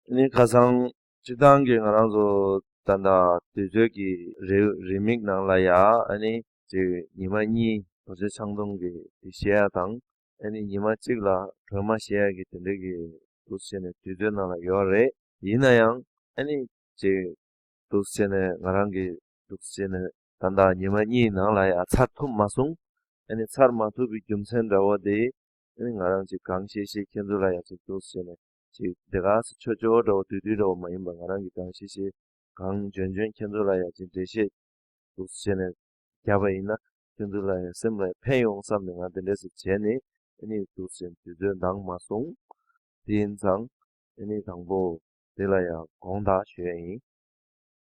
Ini kasang chidangi ngaranzo tanda tujeki remake nang la ya ani je nima ni toje changdong ge xia dang ani nima chigla drama xia ge tende ge tusene tuje na la yore ina yang ani je tusene ngarang ge tusene tanda nima ni nang la ya chathum masung ani char ma tu bi gyumsen rawa de ani ngarang je gangxie xie kyendu la ya je tusene 지 내가 스쳐줘로 뒤뒤로 뭐 임바 가랑이 당시시 강전전 캔들라야 진 대시 도스전에 갸바이나 캔들라야 셈라 폐용 삼명한 데서 제니 아니 도스전 뒤드 낭마송 디인상 아니 당보 데라야 공다学이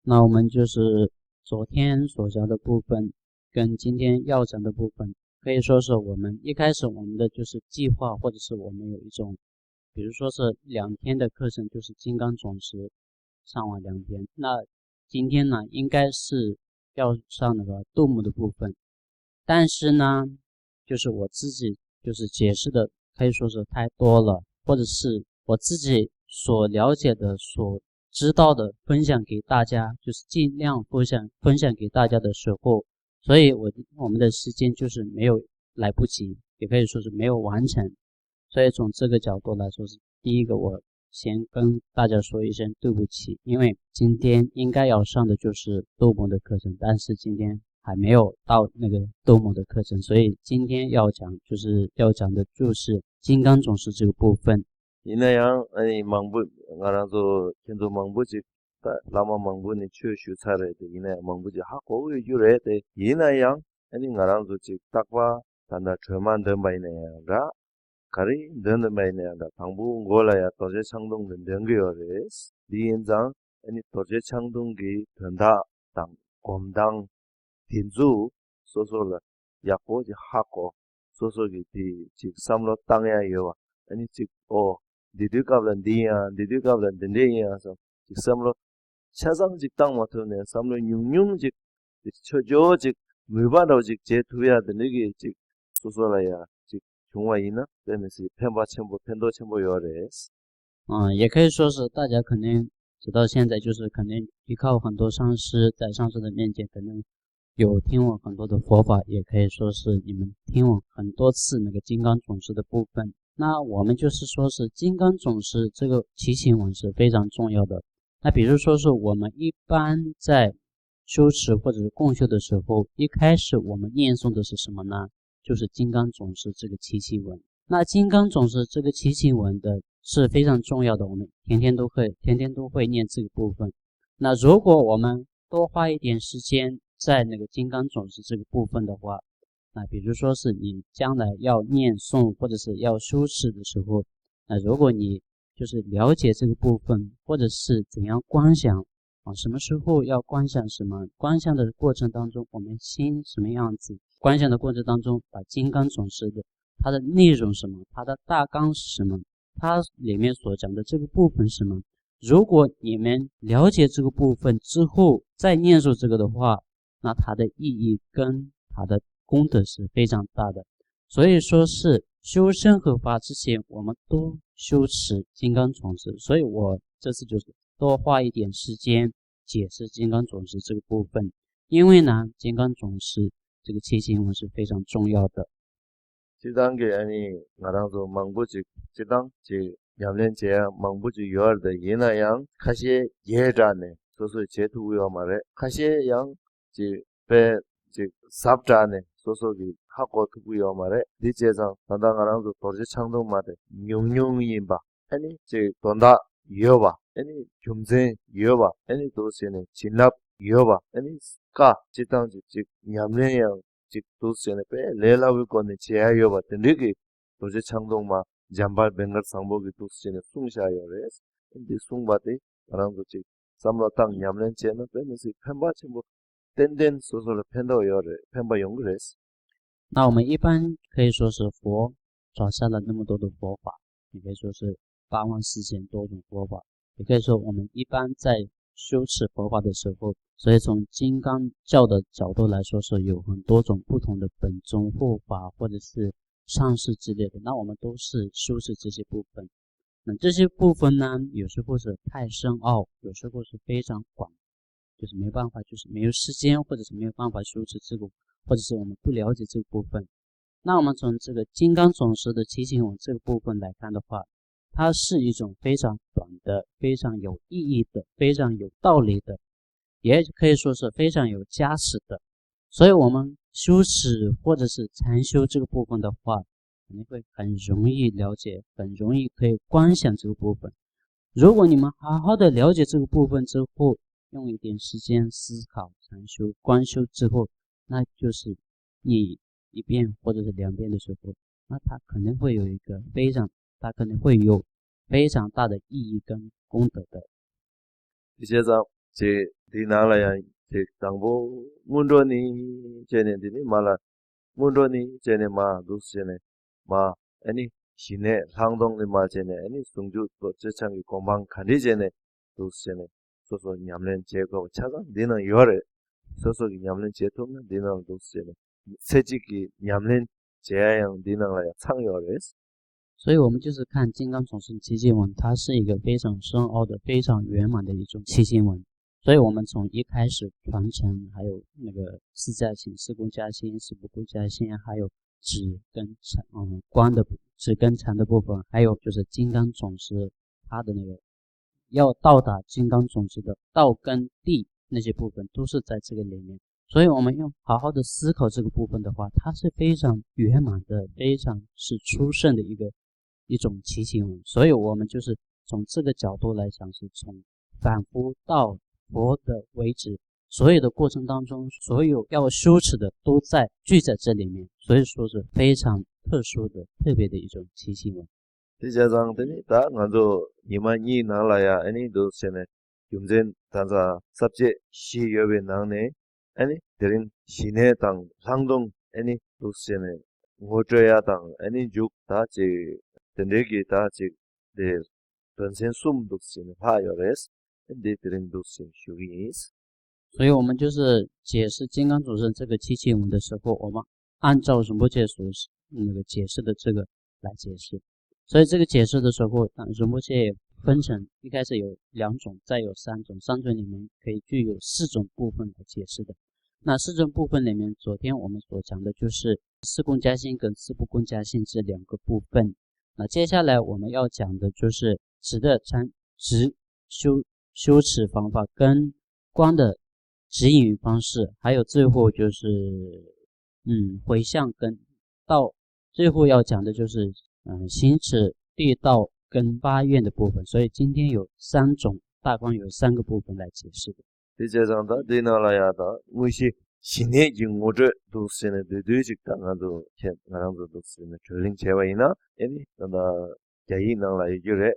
那我们就是昨天所讲的部分，跟今天要讲的部分，可以说是我们一开始我们的就是计划，或者是我们有一种，比如说是2天的课程，就是金刚总持上完2天。那今天呢，应该是要上那个度母的部分，但是呢，就是我自己就是解释的可以说是太多了，或者是我自己所了解的、所知道的分享给大家，就是尽量分享给大家的时候，所以我们的时间就是没有来不及，也可以说是没有完成。所以从这个角度来说，是第一个，我先跟大家说一声对不起，因为今天应该要上的就是斗魔的课程，但是今天还没有到那个斗魔的课程，所以今天要讲的就是金刚总持这个部分。이나양 아니 망부 ngaranzo kendo 망부지 라마 망부니 추슈 차레데 이나 망부지 하고 유레데 이나양 아니 ngaranzo 지 딱바 단다 저만 더 바이네가 가리 더 바이네가 방부 골라야 도제 창동된 연결레스 리엔장 아니 도제 창동기 된다 당 곰당 딘주 소소라 야고지 하고 소소기 지 삼로 땅야 요 아니 지오 디디갑란 딘데야서 직삼로 차상 직당 맡으네 삼로 융융직 처조직 물바로직 제투야 되게 직 소소라야 직 중화이나 되면서 펜바 첨부 펜도 첨부 요레스 也可以说是大家可能直到现在就是可能依靠很多上师，在上师的面前可能有听闻很多的佛法，也可以说是你们听闻很多次那个金刚总持的部分。那我们就是说是金刚总持这个提醒文是非常重要的。那比如说是我们一般在修持或者是共修的时候，一开始我们念诵的是什么呢？就是金刚总持这个提醒文。那金刚总持这个提醒文的是非常重要的，我们天天都会念这个部分。那如果我们多花一点时间在那个金刚总持这个部分的话，那比如说是你将来要念诵或者是要修持的时候，那如果你就是了解这个部分，或者是怎样观想什么时候要观想什么，观想的过程当中我们心什么样子，观想的过程当中把金刚总持的它的内容什么，它的大纲是什么，它里面所讲的这个部分是什么，如果你们了解这个部分之后再念诵这个的话，那它的意义跟它的功德是非常大的。所以说是修身合法之前，我们都修持金刚总持，所以我这次就是多花一点时间解释金刚总持这个部分，因为呢金刚总持这个七行文是非常重要的。 지단게 아니 나랑도 망부지 지당 지 냠렌제 망부지 요르데 예나양 카시에 예자네 소소 제투요 말에 카시에 양지베지 삽자네 소소기 하고 두고요 말에 리제상 단당아랑도 도지 창동 말에 뇽뇽이 봐 아니 지 돈다 이어봐 아니 좀제 이어봐 아니 도시네 진납 이어봐 아니 까 지당지 지 냠렌양 직 도스네 पे लेलावी कोने चियायो बतंदिगी 도제 창동마 잠발 벵갈 상복이 도스네 숭샤요레스 인디 숭바데 아랑도 직 삼로 땅 냠렌 제나 베면서 펜바침보 덴덴 소소로 펜도요레 펜바 용그레스 那我们一般可以说是佛转下了那么多的佛法，也可以说是84000多种佛法，也可以说我们一般在修持佛法的时候，所以从金刚教的角度来说，是有很多种不同的本宗护法或者是上师之类的，那我们都是修持这些部分。那这些部分呢，有时候是太深奥，有时候是非常广，就是没办法，就是没有时间，或者是没有办法修持这个，或者是我们不了解这个部分。那我们从这个金刚总师的七情文这个部分来看的话，它是一种非常短的、非常有意义的、非常有道理的，也可以说是非常有加持的。所以我们修持或者是禅修这个部分的话，肯定会很容易了解，很容易可以观想这个部分。如果你们好好的了解这个部分之后，用一点时间思考、禅修、观修之后，那就是你一遍或者是2遍的时候，那它肯定会有一个它可能会有非常大的意义跟功德的。接着这地拿来呀，这当不mun着你这呢的嘛了，mun着你这呢嘛都是呢嘛，你新的行动的嘛这呢，你送就做这场的公帮看的这呢都是呢，所说냠는 제거 찾아 니는 요래 소소 냠는 제통은 니는都是呢，세직이 냠는 제양 니는来창요래。所以我们就是看金刚总师七经文，它是一个非常深奥的、非常圆满的一种七经文。所以我们从一开始传承，还有那个四加行、四功加心、四不功加心，还有止跟禅，观的止跟禅的部分，还有就是金刚总师它的那个要到达金刚总师的道跟地那些部分，都是在这个里面。所以我们用好好的思考这个部分的话，它是非常圆满的，非常是殊胜的一种奇行文。所以我们就是从这个角度来讲，是从反复到佛的为止，所有的过程当中，所有要修持的都聚在这里面，所以说是非常特殊的、特别的一种奇行文。这加上的呢，他按照你们你拿来呀，都是呢，用真但是subject需要的拿呢，等新的当行动，都是呢，我这样当，就他这。等他这的本身数都是呢，还有的是，都是属于。所以我们就是解释金刚主圣这个七情文的时候，我们按照仁波切所那个解释的这个来解释。所以这个解释的时候，仁波切分成一开始有2种，再有3种，3种里面可以具有4种部分来解释的。那4种部分里面，昨天我们所讲的就是四功加心跟四不功加心这2个部分。那接下来我们要讲的就是止的修持方法跟观的指引方式，还有最后就是回向跟道，最后要讲的就是行持地道跟发愿的部分。所以今天有3种大纲，有3个部分来解释的。这加上的对那来呀的，我些新的经我这都是呢，对这个俺都天俺都是呢，决定切为呢，那么建议能来就是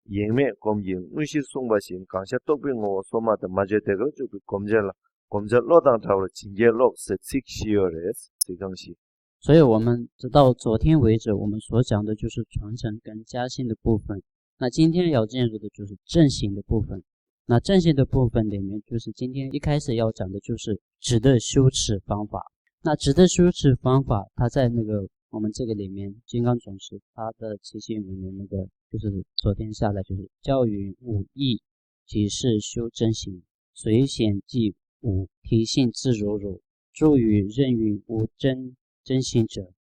迎面公迎，我些送把心，刚才都被我说嘛的，马上这个就被公家了，公家落当朝了，今天落是6西尔的，这东西。所以我们直到昨天为止，我们所讲的就是传承跟加心的部分。那今天要进入的就是正行的部分。那正行的部分里面，就是今天一开始要讲的就是止的修持方法。那止的修持方法，它在那个我们这个里面，金刚总师它的七行里面那个，就是昨天下来就是教于5义，即是修正行，随显即5体性自如如，助于任于无真行者，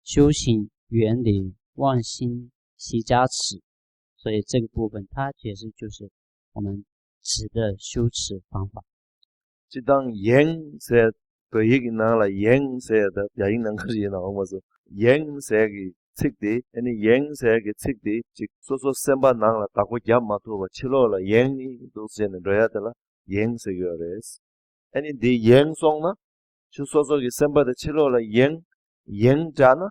修行原理妄心悉加持。所以这个部分它解释就是我们止的修持方法。这当言是对一个人来言是的，也应能可以呢，我说言是个切的，言是个切的，就说三把人了，大家讲嘛多吧，吃了了言呢都是呢，对呀的了，言是个的，的言上呢，就说个三把的吃了了言家呢，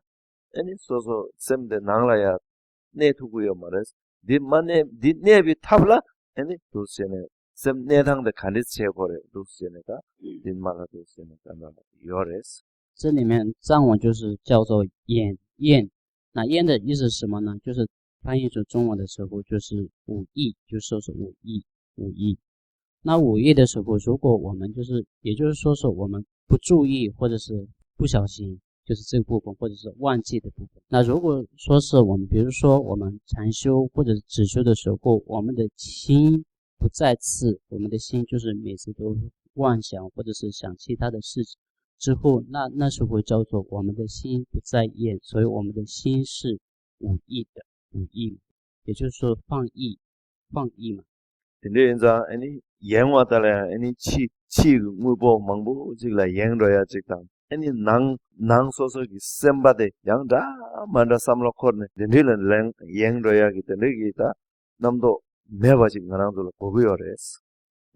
说三的人来呀，那图个有嘛的，的嘛呢比差不了，都是呢。sem 내당的看的结果的都是那个，말라都是那个요레스。这里面藏文就是叫做眼验，那验的意思是什么呢？就是翻译成中文的时候就是5义，就说是5义。那5义的时候，如果我们也就是说是我们不注意或者是不小心，就是这个部分，或者是忘记的部分。那如果说是我们比如说我们禅修或者止修的时候，我们的心不在此，我们的心就是每次都妄想或者是想其他的事情之后，那时候叫做我们的心不在业，所以我们的心是无意的，无意，也就是说放逸嘛。근데 인자 아니 영화 달라 아니 치 무보 망보 지라 영로야 직다 아니 낭 소소기 셈바데 양다 만다 삼로 코네 딜은 랭 영로야 기때기다 남도 매바지 가랑도 보고요레스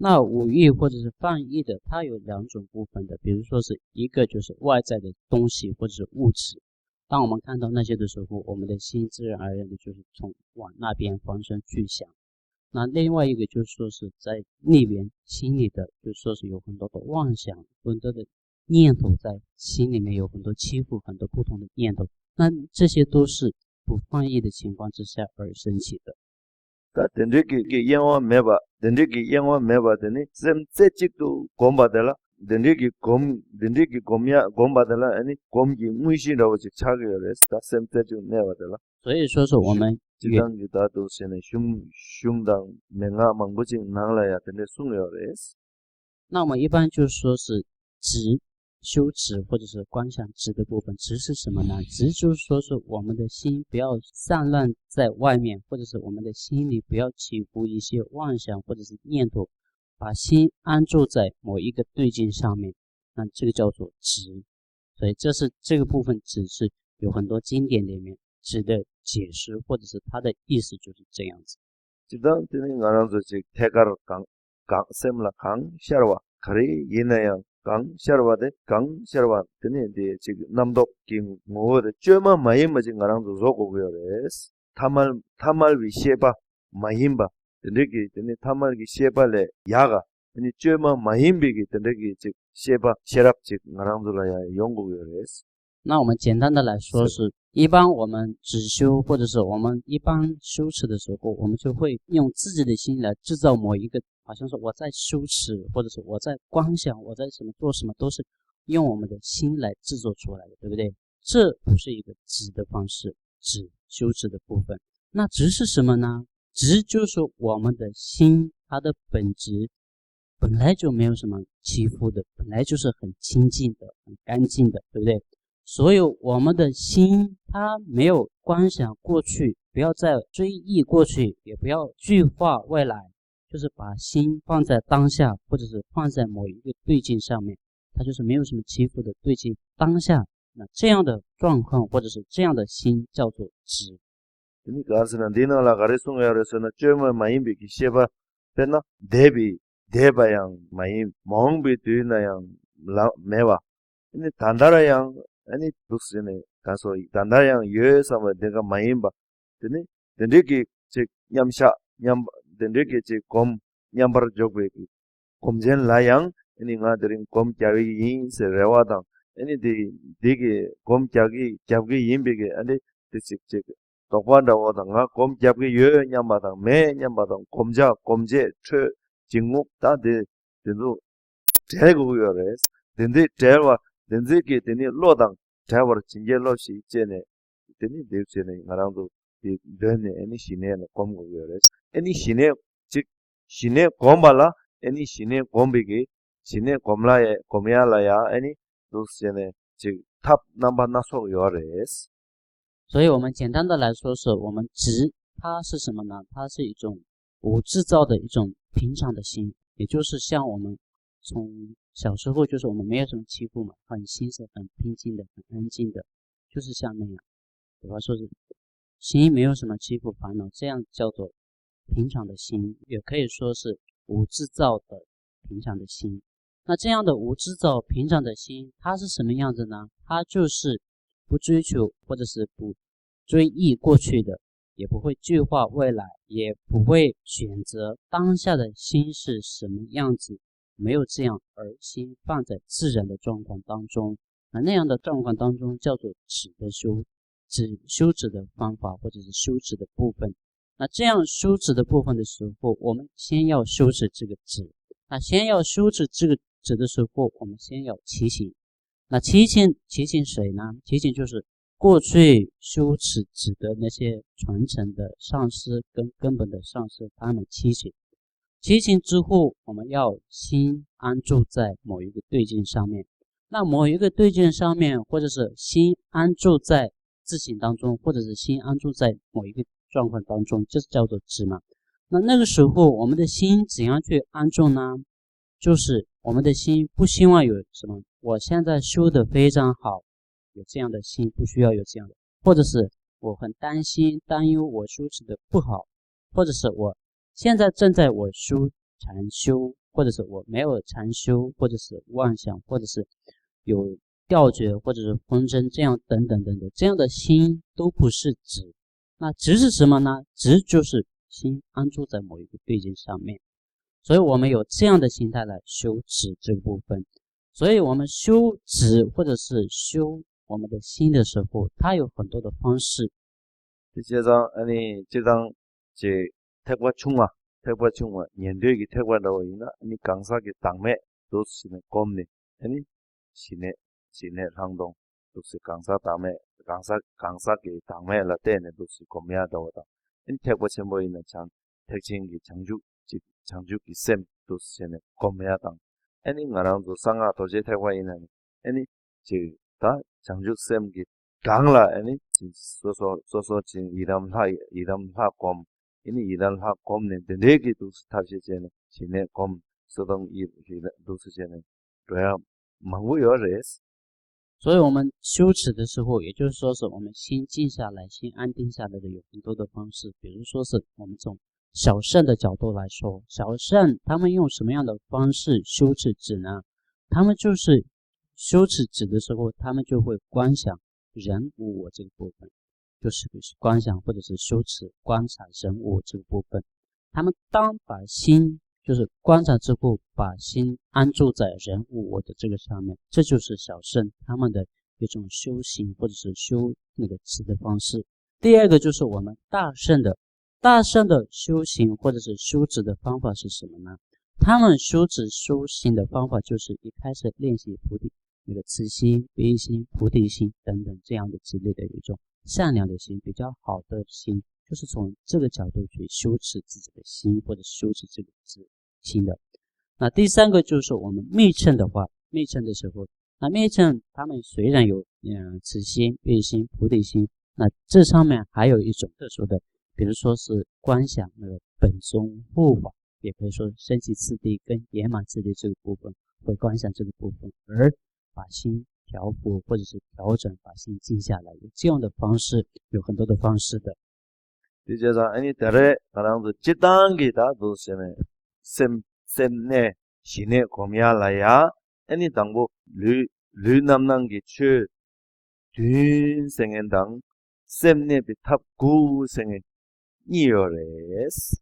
那无意或者是放逸的，它有两种部分的，比如说是一个就是外在的东西或者是物质，当我们看到那些的时候，我们的心自然而然的就是往那边方向去想。那另外一个就是说是在里边心里的，就是说是有很多的妄想，很多的念头在心里面，有很多欺负，很多不同的念头，那这些都是不放逸的情况之下而升起的。덴데기 영화 매바 되니 셈 째직도 곰바들라 덴데기 곰야 곰바들라 아니 곰기 무이시라고 즉 차게요레스 다 셈 째직 내바들라 所以说是我们지당기다도 세네 흉당 맹아 망부징 나라야 덴데 숭요레스 那我们一般就是说是直修止或者是观想止的部分，直是什么呢？直就是说是我们的心不要散乱在外面，或者是我们的心里不要起伏一些妄想或者是念头，把心安住在某一个对境上面，那这个叫做直。所以这个部分只是有很多经典里面直的解释，或者是它的意思就是这样子。지당 되는 가랑서 즉 태가르 강 셈라 강 샤르와 가리 예나야 강 샤르와데 강 샤르와 되네 지금 남독 김 뭐데 쩌마 마이마지 가랑서 조고고요레스 타말 위셰바 마힘바 되게 되네 타말기 셰발레 야가 아니 쩌마 마힘비기 되게 즉 셰바 셰랍 즉 가랑서라야 용고고요레스 那我们简单的来说是，一般我们止修或者是我们一般修持的时候，我们就会用自己的心来制造某一个，好像是我在修持，或者是我在观想，我在什么做什么，都是用我们的心来制作出来的，对不对？这不是一个止的方式，止修持的部分。那止是什么呢？止就是我们的心，它的本质本来就没有什么起伏的，本来就是很清净的、很干净的，对不对？所有我们的心，它没有观想过去，不要再追忆过去，也不要具化未来，就是把心放在当下，或者是放在某一个对境上面，它就是没有什么起伏的对境当下。那这样的状况或者是这样的心叫做止。이 가르스나 디나라 가르송야르스나 쩌마 마임비 기셰바 페나 데바양 마임 몽비 뒤나양 메와 근데 단다라양 아니 독스네 가서 단다양 예사마 내가 마임바 근데 덴데기 즉 냠샤 냠 덴데기 즉곰 냠바르 조베 곰젠 라양 아니 나드린 곰 캬위 인세 레와당 아니 되게 곰 캬기 임비게 아니 즉 독반다고다가 곰 잡기 여 냠바당 매 냠바당 곰자 곰제 최 진국 다데 된도 대고요레스 된데 대와 된지게 되니 로당 대버 진jel로시 있제네 되니 되제네 나랑도 되네 애니 시네는 곰고요레스 애니 시네 즉 시네 곰발라 애니 시네 곰비게 시네 곰라에 곰야라야 애니 도스제네 즉탑 넘바나 소요레스 所以我们简单的来说是我们止它是什么呢？它是一种无制造的一种平常的心，也就是像我们从小时候就是我们没有什么欺负嘛，很心是很平静的，很安静的，就是像那样，比方说是心没有什么欺负烦恼，这样叫做平常的心，也可以说是无制造的平常的心。那这样的无制造平常的心，它是什么样子呢？它就是不追求或者是不追忆过去的，也不会计划未来，也不会选择当下的心是什么样子，没有这样，而心放在自然的状况当中，那样的状况当中叫做止的修止的方法，或者是修止的部分。那这样修止的部分的时候，我们先要修止这个止，那先要修止这个止的时候，我们先要起醒。那七情谁呢？七情就是过去修持指的那些传承的上师跟根本的上师，他们七情。七情之后，我们要心安住在某一个对境上面。那某一个对境上面，或者是心安住在自省当中，或者是心安住在某一个状况当中，这叫做止嘛。那个时候，我们的心怎样去安住呢？就是我们的心不希望有什么，我现在修得非常好，有这样的心，不需要有这样的，或者是我很担心担忧我修持的不好，或者是我现在正在我禅修，或者是我没有禅修，或者是妄想，或者是有掉觉，或者是纷争，这样等等等等，这样的心都不是止。那止是什么呢？止就是心安住在某一个对境上面。所以我们有这样的心态来修止这个部分。所以我们修止或者是修我们的心的时候，它有很多的方式。这张这张这태과 충화 년도기 태과 나오이나 아니 강사기 당매 도스는 검네 아니 시내 항동 도스 강사 당매 강사기 당매라 때네 도스 검야 나오다 인 태과 첨보이는 장 택진기 장주기 셈 도스는 검야 당 아니 나랑도 상아 도제 태과이는 아니 지다 장주 셈기 강라 아니 소소 진 이람하 검 ini idan ha kom ne de ki tu sta che che ne chine kom so dong i du se che ne doya mangu yo res。 所以我们修持的时候，也就是说是我们心静下来，心安定下来的有很多的方式。比如说是我们从小圣的角度来说，小圣他们用什么样的方式修持止呢？他们就是修持止的时候，他们就会观想人无我这个部分，就是观想或者是修持观察人我这个部分。他们当把心就是观察之后，把心安住在人无我的这个上面，这就是小圣他们的一种修行或者是修那个持的方式。第二个就是我们大圣的修行或者是修持的方法是什么呢？他们修行的方法就是一开始练习那个慈心、悲心、菩提心等等这样的之类的一种善良的心，比较好的心，就是从这个角度去修持自己的心，或者修持这个心的。那第三个就是我们密乘的话，密乘的时候，那密乘他们虽然有慈心、悲心、菩提心，那这上面还有一种特殊的，比如说是观想那个本宗护法，也可以说升起次第跟圆满次第这个部分，会观想这个部分，而把心调伏或者是调整，把心静下来，有这样的方式，有很多的方式的。这上아니 다래 나랑도 지단기다 도스네 셈네 시내 검야라야 아니 당고 류 남난기 추 듄생엔당 셈네 비탑 구생에 니어레스。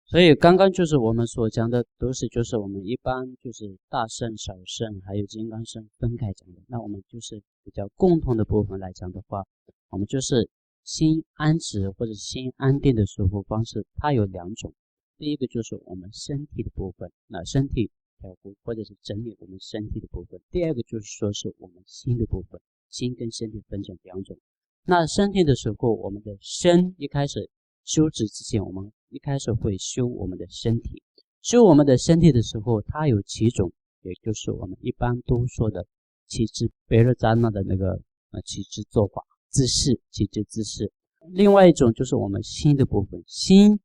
所以刚刚就是我们所讲的都是就是我们一般就是大圣、小圣还有金刚圣分开讲的。那我们就是比较共同的部分来讲的话，我们就是心安止或者心安定的修复方式，它有两种。第一个就是我们身体的部分，那身体调伏或者是整理我们身体的部分。第二个就是说是我们心的部分，心跟身体分成两种。那身体的时候，我们的身一开始修止之前，我们一开始会修我们的身体。修我们的身体的时候，它有几种，也就是我们一般都说的起支贝勒扎那的那个起支做法姿势，起支姿势。另外一种就是我们心的部分，心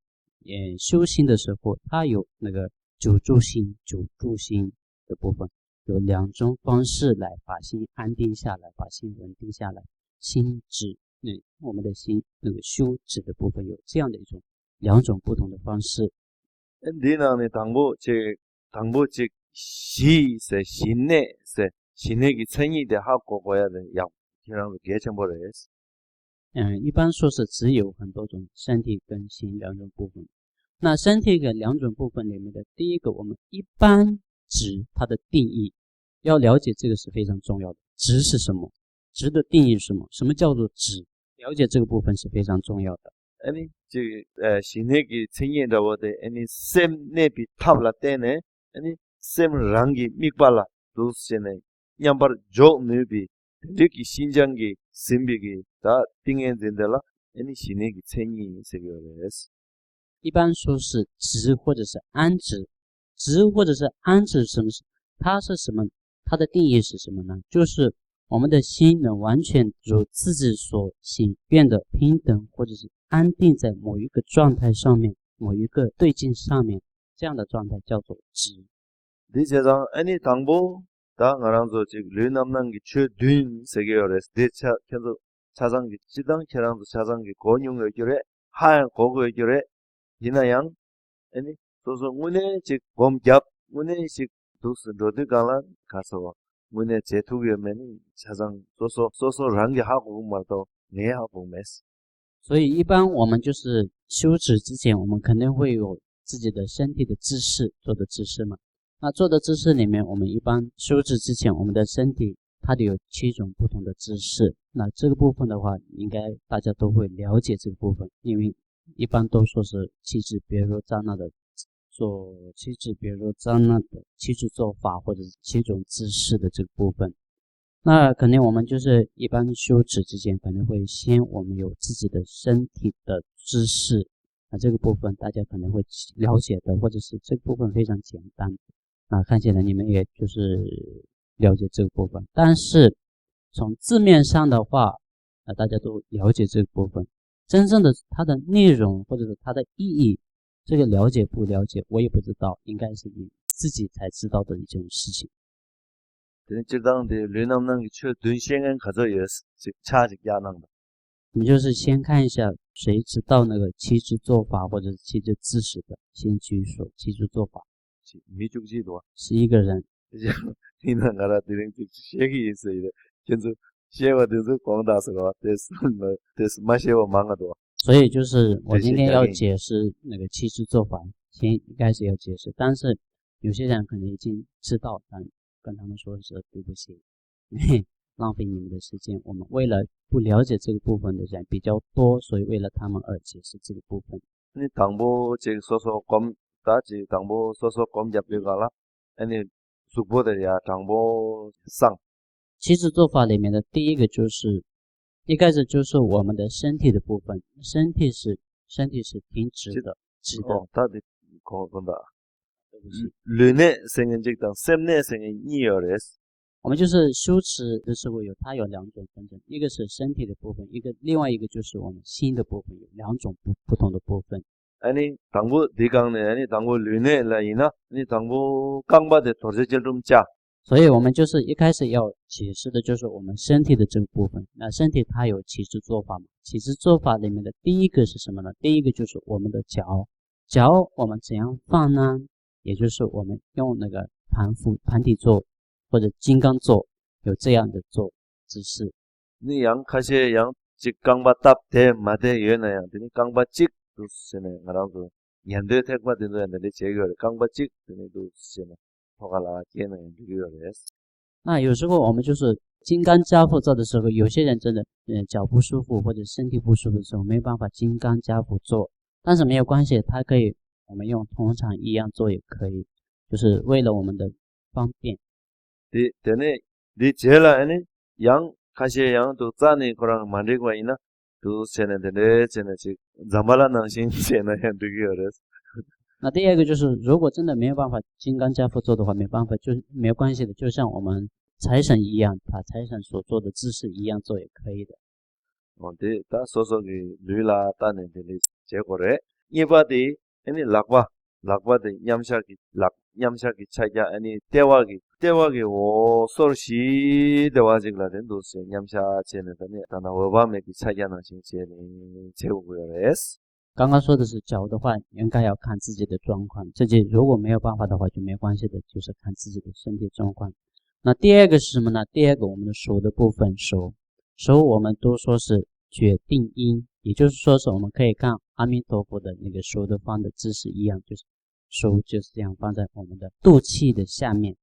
修心的时候，它有那个久住心的部分，有两种方式来把心安定下来，把心稳定下来。心止我们的心那个修止的部分有这样的一种两种不同的方式。리나네 당보 즉 시세 신내기 천이대 하고 고야 돼. 야, 이런 게 전부레스. 一般说是只有很多种身体跟心两种部分。那身体跟两种部分里面的第一个，我们一般止它的定义，要了解这个是非常重要的。止是什么？止的定义是什么？什么叫做止？了解这个部分是非常重要的。아니, 신내기 천이라고 돼. 아니, 셈 내비 탑라 때네. 아니, 셈 랑기 믹발라 도스네. 냠바르 조 누비 르기 신장기 심비기 다 띵엔 된달라 아니 신에기 챙이 세겨레스 一般说是直或者是安直，直或者是安直什么是？它是什么？它的定义是什么呢？就是我们的心能完全如自己所行，变得平等或者是安定在某一个状态上面，某一个对境上面，这样的状态叫做直。 디제장 아니 당보 다 나랑도 지 르남난기 최든 세계열에서 대차 계속 차상기 지당 계랑도 차상기 권용 의결에 하얀 고거 의결에 이나양 아니 소소 문에 지 범잡 문에 식 두스 로드 갈란 가서 문에 제투기면 차상 소소 랑게 하고 말도 내 하고 메스 所以一般我们就是修止之前，我们肯定会有自己的身体的姿势，做的姿势嘛。那做的姿势里面，我们一般修止之前，我们的身体它得有7种不同的姿势。那这个部分的话，应该大家都会了解这个部分，因为一般都说是七支别如扎那的做七支别如扎那的7种做法，或者是7种姿势的这个部分。那肯定我们就是一般修止之前，肯定会先我们有自己的身体的姿势。那这个部分大家可能会了解的，或者是这个部分非常简单。看起来你们也就是了解这个部分，但是从字面上的话，大家都了解这个部分，真正的它的内容或者是它的意义，这个了解不了解我也不知道，应该是你自己才知道的一种事情。 지당데 르남난기 최든 시행은 가져야스 차직 야낭다 我们就是先看一下谁知道那个7支做法或者是7支姿势的，先举手7支做法。 미죽지도 11个人， 이나 나라 드링 시행이 있어요. 현재 시행과 돼서 광다서가 됐어 마시고 망아도 所以就是我今天要解释那个7支做法，先一开始要解释，但是有些人可能已经知道，但跟他们说是对不起，浪费你们的时间。我们为了不了解这个部分的人比较多，所以为了他们而解释这个部分。 니 당보 제 소소 검 다지 당보 소소 검 잡혀가라 아니 수보들이야 당보 상 7支做法里面的第一个就是一开始就是我们的身体的部分，身体是挺直的，直的。다들 건다 르네 생은직당 셈네 생은 이어레스 我们就是修持的时候它有2种分成，一个是身体的部分，另外一个就是我们心的部分，有2种不同的部分。 아니 당보 디강네 아니 당보 르네 라이나 아니 당보 강바데 도저질 좀 짜 所以我们就是一开始要解释的就是我们身体的这个部分。那身体它有7支做法嘛？7支做法里面的第一个是什么呢？第一个就是我们的脚，脚我们怎样放呢？也就是我们用那个盘体坐或者金刚坐，有这样的坐姿势。 니 양카시에 양직 강바 답대 마대 예나야 되니 강바 찍 두스네 나라도 연대 택바 되는 애들 제거 강바 찍 되니 두스네 호갈라 깨는 비교레스 那有时候我们就是金刚跏趺坐的时候，有些人真的脚不舒服或者身体不舒服的时候没办法金刚跏趺坐，但是没有关系，它可以我们用通常一样做也可以，就是为了我们的方便。 되네 니 제라 아니 양 카시에 양도 짜니 거랑 만들고 있나 두스네 되네 제네 지 잠발라 낭신 제네 비교레스 那第二个就是如果真的没有办法金刚跏趺做的话，没办法就没有关系的，就像我们财神一样，把财神所做的姿势一样做也可以的。 네, 다 소소기 류라 따는 데리 제거래 이바디 아니 락바디 냠샤기 차야 아니 대와기 오 소르시 대와직라된 도스 냠샤 제네다니 다나 오바메기 차야나 진제니 제고요레스 刚刚说的是脚的话，应该要看自己的状况，自己如果没有办法的话就没关系的，就是看自己的身体状况。那第二个是什么呢？第二个我们的手的部分，手我们都说是决定音，也就是说是我们可以看阿弥陀佛的那个手的放的姿势一样，就是手就是这样放在我们的肚脐的下面，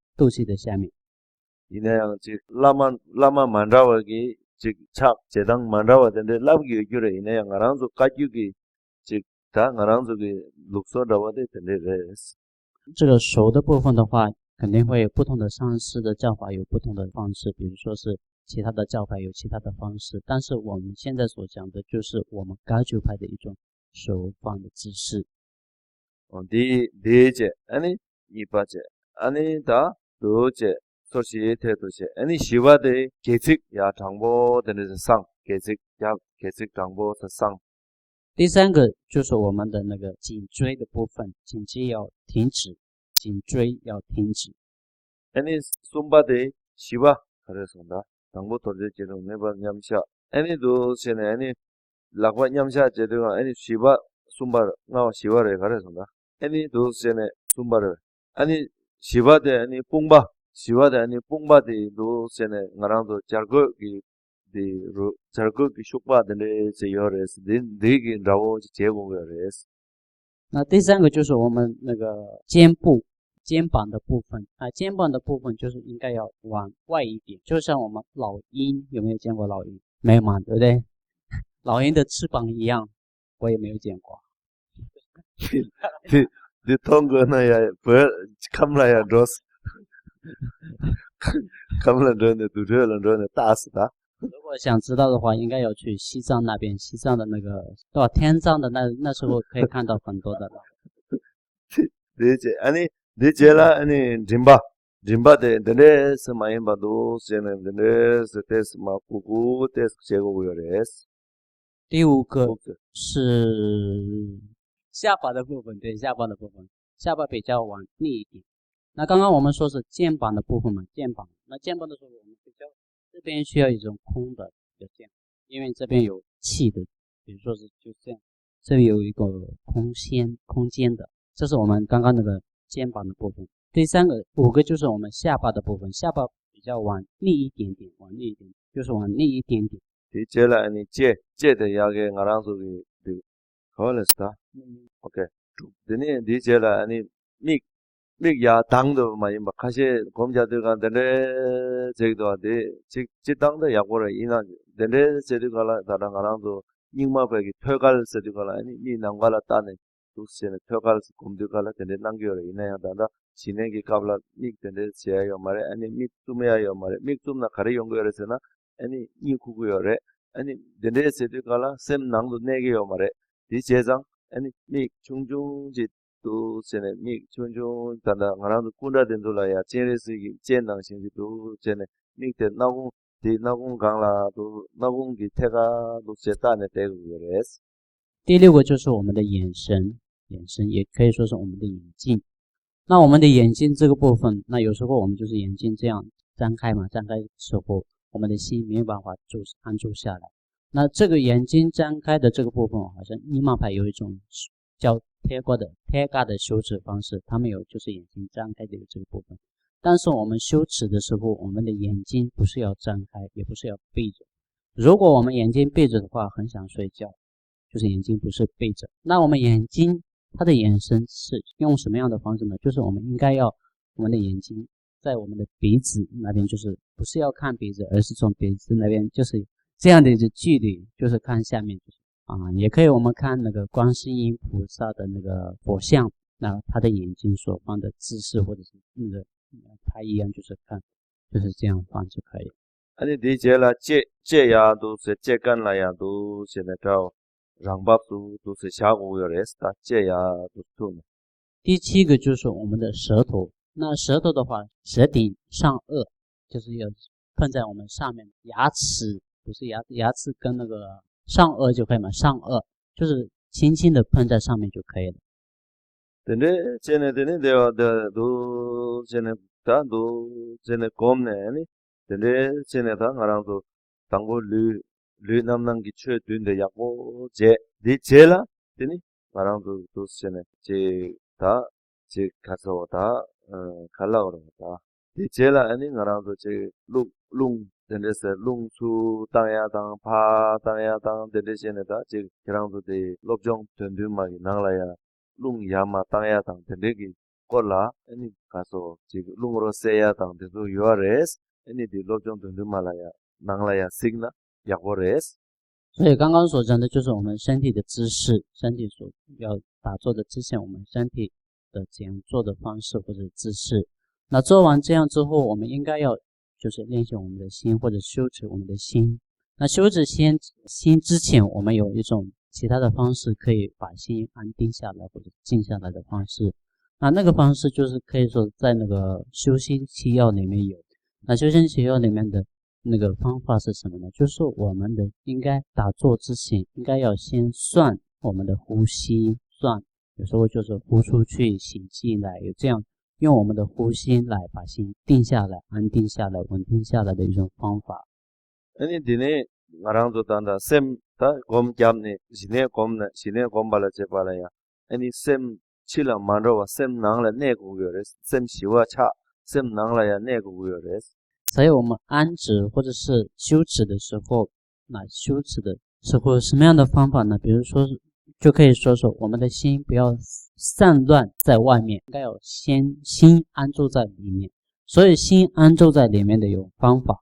이내양 지 라마 만라와기 지착 제당 만라와데 랍기 규레 이내양 아랑조 까규기 지다 아랑조기 룩소라와데 데레스 这个手的部分的话，肯定会有不同的上师的教法有不同的方式，比如说是其他的教派有其他的方式，但是我们现在所讲的就是我们噶举派的一种手放的姿势。第一节 아니 이바제 아니다 두제 소시 태도시 아니 시바데 계직 야 장보 되는 상 계직 야 계직 장보 상第三个就是我们的那个颈椎的部分，颈椎要停止，颈椎要停止。 아니 숨바데 시바 그래서다 장보 도제 제도 네바 냠샤 아니 두세네 아니 라과 냠샤 제도 아니 시바 숨바 나 시바레 그래서다 아니 두세네 숨바레 아니 시바데 아니 뽕바 시바데 아니 뽕바데 두세네 나랑도 자르고기 디 자르고기 슈바데 제요레스 디기 라오 제고요레스 那第三个就是我们那个肩部、肩膀的部分啊，肩膀的部分就是应该要往外一点，就像我们老鹰，有没有见过老鹰？没有嘛，对不对？老鹰的翅膀一样，我也没有见过。디 통거나야 벌 카메라야 로스 카메라 드네 두르는 드네 따스다 如果想知道的话，应该要去西藏那边，西藏的那个到天葬的那时候可以看到很多的。디제 아니 디제라 아니 짐바데 데레스 마임바도 세네 데레스 테스 마쿠구 테스 제고요레스 第五个是下巴的部分，对，下巴的部分，下巴比较往立一点。那刚刚我们说是肩膀的部分嘛，肩膀，那肩膀的时候我们比较这边需要一种空的，就这样，因为这边有气的，比如说是就这样，这里有一个空间的，这是我们刚刚那个肩膀的部分。第三个五个就是我们下巴的部分，下巴比较往立一点点，往立一点，就是往立一点点。 디제라 아니 제데 야게 나랑소기 디 콜레스타 오케이 드니 디제라 아니 믹야 당도 많이 막 카시 검자들가 데레 제기도 하데 직당도 약고라 이나 데레 제리가라 다랑 나랑도 잉마베기 표갈 세리가라 아니 니 남가라 따네 두세네 표갈 곰들가라 데레 남겨라 이나야 다다 진행기 갑라 믹 데레 제야요 말에 아니 믹 투메야요 말에 믹 tum나 가리 연구열에서나 아니 이 구구열에 아니 데레 세리가라 셈 낭도 내게요 말에 디 제장 아니 믹 중중지 또 세네 믹 중중 단다 나랑도 군다 된돌라야 제레스기 제낭신지도 제네 믹데 나고 디 나공 강라 또 나공기 태가 또 제단에 대고요레스 第六个就是我们的眼神，眼神也可以说是我们的眼睛。那我们的眼睛这个部分，那有时候我们就是眼睛这样张开嘛，张开的时候，我们的心没有办法安住下来。那这个眼睛张开的这个部分，好像尼玛派有一种叫贴嘎的修持方式，他们有就是眼睛张开的这个部分。但是我们修持的时候，我们的眼睛不是要张开，也不是要闭着。如果我们眼睛闭着的话，很想睡觉，就是眼睛不是闭着。那我们眼睛它的眼神是用什么样的方式呢？就是我们应该要我们的眼睛在我们的鼻子那边，就是不是要看鼻子，而是从鼻子那边就是这样的一个距离，就是看下面，就是也可以我们看那个观世音菩萨的那个佛像，那他的眼睛所放的姿势或者是那个他一样就是看，就是这样放就可以。 아니 디제라 제야도 세 제간라야도 세네타오 랑밥도 도세 샤고요레스타 제야도 투네 第七个就是我们的舌头，那舌头的话，舌顶上颚就是要碰在我们上面，牙齿不是牙齿跟那个上颚就可以嘛，上颚就是轻轻的碰在上面就可以了。 근데 쟤네들은 도 쟤네 곰네 아니 근데 쟤네다 나랑도 당고 르 남남기 최 된데 약고 제라 되니 나랑도 도 쟤네 제다 제 가서 다 갈라 그러다 제라 아니 나랑도 제룽 된데서 룽수 땅야당 파 땅야당 된데세네다 제 그랑도 데 롭종 된드마기 나라야 룽 야마 땅야당 된데기 꼴라 아니 가서 지금 룽으로 세야당 되도 요아레스 아니 디 롭종 된드마라야 나라야 시그나 야고레스 所以刚刚所讲的就是我们身体的姿势，身体所要打坐的之前，我们身体的怎样做的方式或者姿势。那做完这样之后，我们应该要就是练习我们的心，或者修持我们的心。那修持心之前，我们有一种其他的方式可以把心安定下来或者静下来的方式。那个方式就是可以说在那个修心七要里面有。那修心七要里面的那个方法是什么呢？就是我们的应该打坐之前，应该要先算我们的呼吸，算有时候就是呼出去，吸进来，有这样用我们的呼吸来把心定下来、安定下来、稳定下来的一种方法。아니 디네 나랑도 단다 셈다 곰잡네 지네 곰나 지네 곰발라 제발아야 아니 셈 칠라 만로와 셈 낭라 내고요레 셈 시와 차 셈 낭라야 내고요레 所以我们安止或者是修持的时候，那修持的时候什么样的方法呢？比如说就可以说我们的心不要散乱在外面，应该有先心安住在里面。所以心安住在里面的有方法。